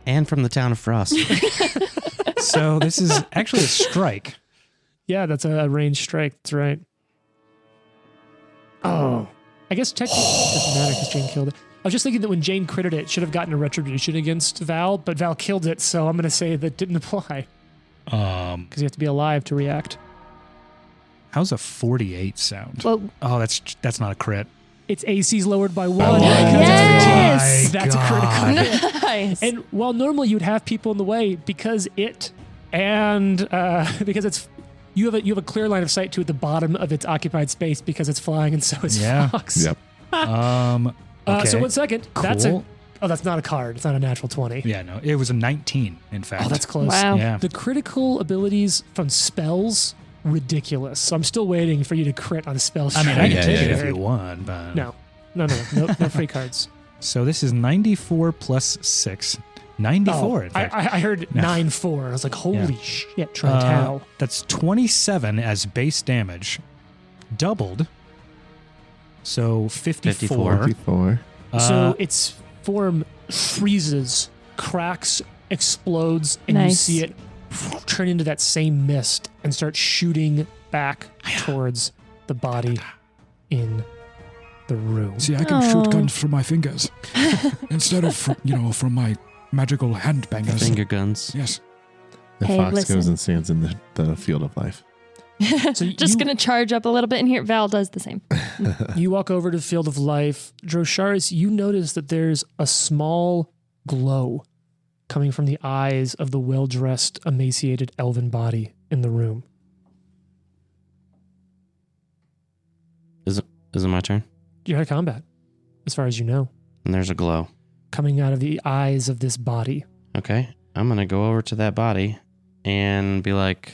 Speaker 4: And from the town of Frost.
Speaker 1: So this is actually a strike.
Speaker 2: Yeah, that's a ranged strike. That's right. Oh. I guess technically it doesn't matter because Jane killed it. I was just thinking that when Jane critted it should have gotten a retribution against Val, but Val killed it, so I'm going to say that didn't apply. Because you have to be alive to react.
Speaker 1: How's a 48 sound?
Speaker 5: Well,
Speaker 1: Oh, that's not a crit.
Speaker 2: Its AC's lowered by 1.
Speaker 5: Yes!
Speaker 2: That's a critical.
Speaker 5: nice.
Speaker 2: And while normally you'd have people in the way, because because it's you have a clear line of sight to at the bottom of its occupied space because it's flying, and so is Fox.
Speaker 3: Yep.
Speaker 1: Okay.
Speaker 2: So 1 second. That's
Speaker 1: Cool.
Speaker 2: that's not a card. It's not a natural 20.
Speaker 1: Yeah, no, it was a 19, in fact.
Speaker 2: Oh, that's close.
Speaker 5: Wow.
Speaker 1: Yeah.
Speaker 2: The critical abilities from spells, ridiculous. So I'm still waiting for you to crit on a spell.
Speaker 1: I mean, I can
Speaker 3: Yeah,
Speaker 1: take
Speaker 3: yeah,
Speaker 1: it if
Speaker 3: yeah.
Speaker 1: you want, but...
Speaker 2: No free cards.
Speaker 1: So this is 94 plus 6. 94, in fact.
Speaker 2: I heard 9-4. I was like, holy shit, Trent, how?
Speaker 1: That's 27 as base damage, doubled. So 54.
Speaker 3: 54.
Speaker 2: So its form freezes, cracks, explodes, and you
Speaker 5: Nice.
Speaker 2: see it turn into that same mist and start shooting back towards the body in the room.
Speaker 1: See, I
Speaker 5: can shoot guns
Speaker 1: from my fingers instead of, from my magical hand bangers.
Speaker 4: Finger guns.
Speaker 1: Yes.
Speaker 3: The
Speaker 5: Hey,
Speaker 3: fox
Speaker 5: listen.
Speaker 3: goes and stands in the field of life.
Speaker 2: So
Speaker 5: Just going to charge up a little bit in here. Val does the same.
Speaker 2: You walk over to the field of life. Drosharis, you notice that there's a small glow coming from the eyes of the well-dressed, emaciated elven body in the room.
Speaker 4: Is it my turn?
Speaker 2: You're out of combat, as far as you know,
Speaker 4: And there's a glow.
Speaker 2: coming out of the eyes of this body.
Speaker 4: Okay. I'm going to go over to that body and be like,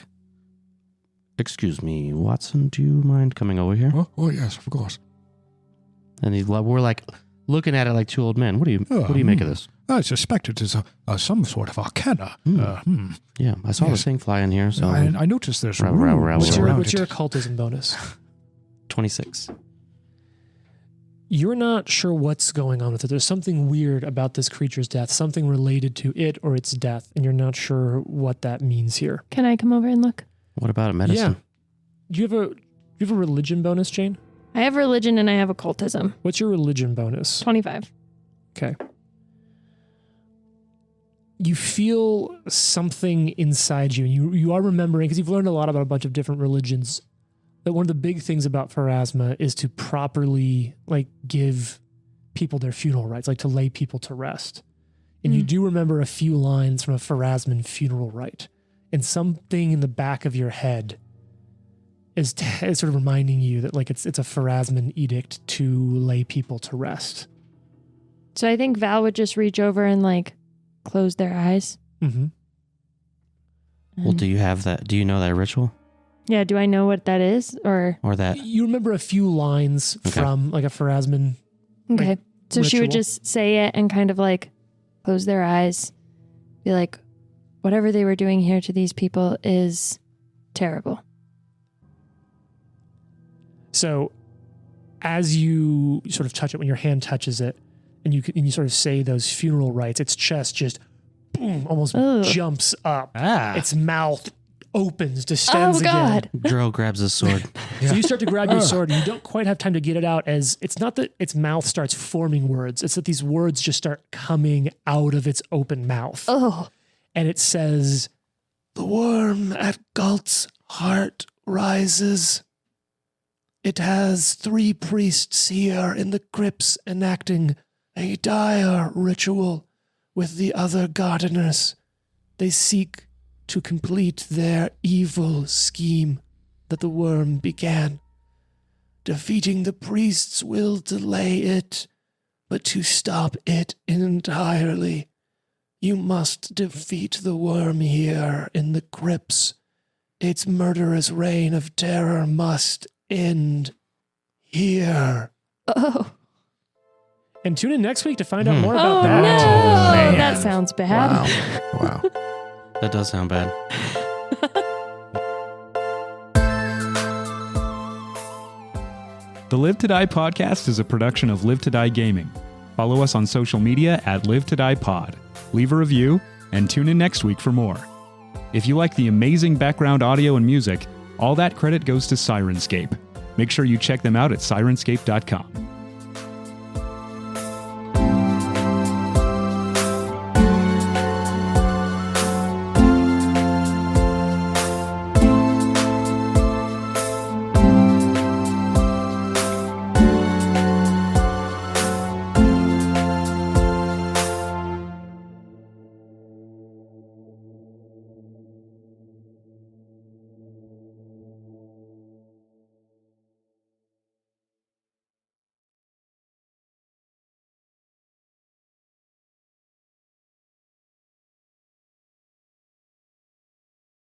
Speaker 4: excuse me, Watson, do you mind coming over here?
Speaker 1: Oh yes, of course.
Speaker 4: And we're like looking at it like 2 old men. What do you make of this?
Speaker 1: I suspect it is some sort of arcana.
Speaker 4: Yeah, I saw this thing fly in here, so
Speaker 1: I noticed there's
Speaker 4: Rah, rah, rah,
Speaker 1: runes
Speaker 4: rah.
Speaker 1: around
Speaker 2: What's
Speaker 1: it.
Speaker 2: your occultism bonus?
Speaker 4: 26.
Speaker 2: You're not sure what's going on with it. There's something weird about this creature's death, something related to it or its death, and you're not sure what that means here.
Speaker 5: Can I come over and look?
Speaker 4: What about medicine?
Speaker 2: Do you have a religion bonus, Jane?
Speaker 5: I have religion and I have occultism.
Speaker 2: What's your religion bonus?
Speaker 5: 25.
Speaker 2: Okay. You feel something inside you, and you are remembering, because you've learned a lot about a bunch of different religions, that one of the big things about Pharasma is to properly give people their funeral rites, to lay people to rest. And you do remember a few lines from a Pharasman funeral rite, and something in the back of your head is sort of reminding you that it's a Pharasman edict to lay people to rest.
Speaker 5: So I think Val would just reach over and close their eyes.
Speaker 2: Mm-hmm.
Speaker 4: Well, do you have that? Do you know that ritual?
Speaker 5: Yeah, do I know what that is? Or
Speaker 4: that?
Speaker 2: You remember a few lines from a Pharasman.
Speaker 5: okay. So she would
Speaker 2: ritual.
Speaker 5: just say it and kind of close their eyes. Be like, whatever they were doing here to these people is terrible.
Speaker 2: So as you sort of touch it, when your hand touches it, and you sort of say those funeral rites, its chest just boom, almost
Speaker 5: Ugh.
Speaker 2: jumps up.
Speaker 1: Ah.
Speaker 2: Its mouth opens, distends
Speaker 5: Oh, God.
Speaker 4: Dro grabs his sword.
Speaker 2: again. So you start to grab your sword, and you don't quite have time to get it out, as it's not that its mouth starts forming words, it's that these words just start coming out of its open mouth.
Speaker 5: Oh,
Speaker 2: And it says, "The worm at Galt's heart rises. It has 3 priests here in the crypts enacting a dire ritual with the other gardeners. They seek to complete their evil scheme that the worm began. Defeating the priests will delay it, but to stop it entirely, you must defeat the worm here in the crypts. Its murderous reign of terror must end."
Speaker 3: here.
Speaker 5: Oh,
Speaker 2: And tune in next week to find out more
Speaker 5: oh
Speaker 2: about
Speaker 5: no,
Speaker 2: that.
Speaker 5: that sounds bad.
Speaker 3: Wow.
Speaker 4: That does sound bad.
Speaker 1: The Live to Die podcast is a production of Live to Die Gaming. Follow us on social media at Live to Die Pod. Leave a review and tune in next week for more. If you like the amazing background audio and music, all that credit goes to Syrinscape. Make sure you check them out at Syrinscape.com.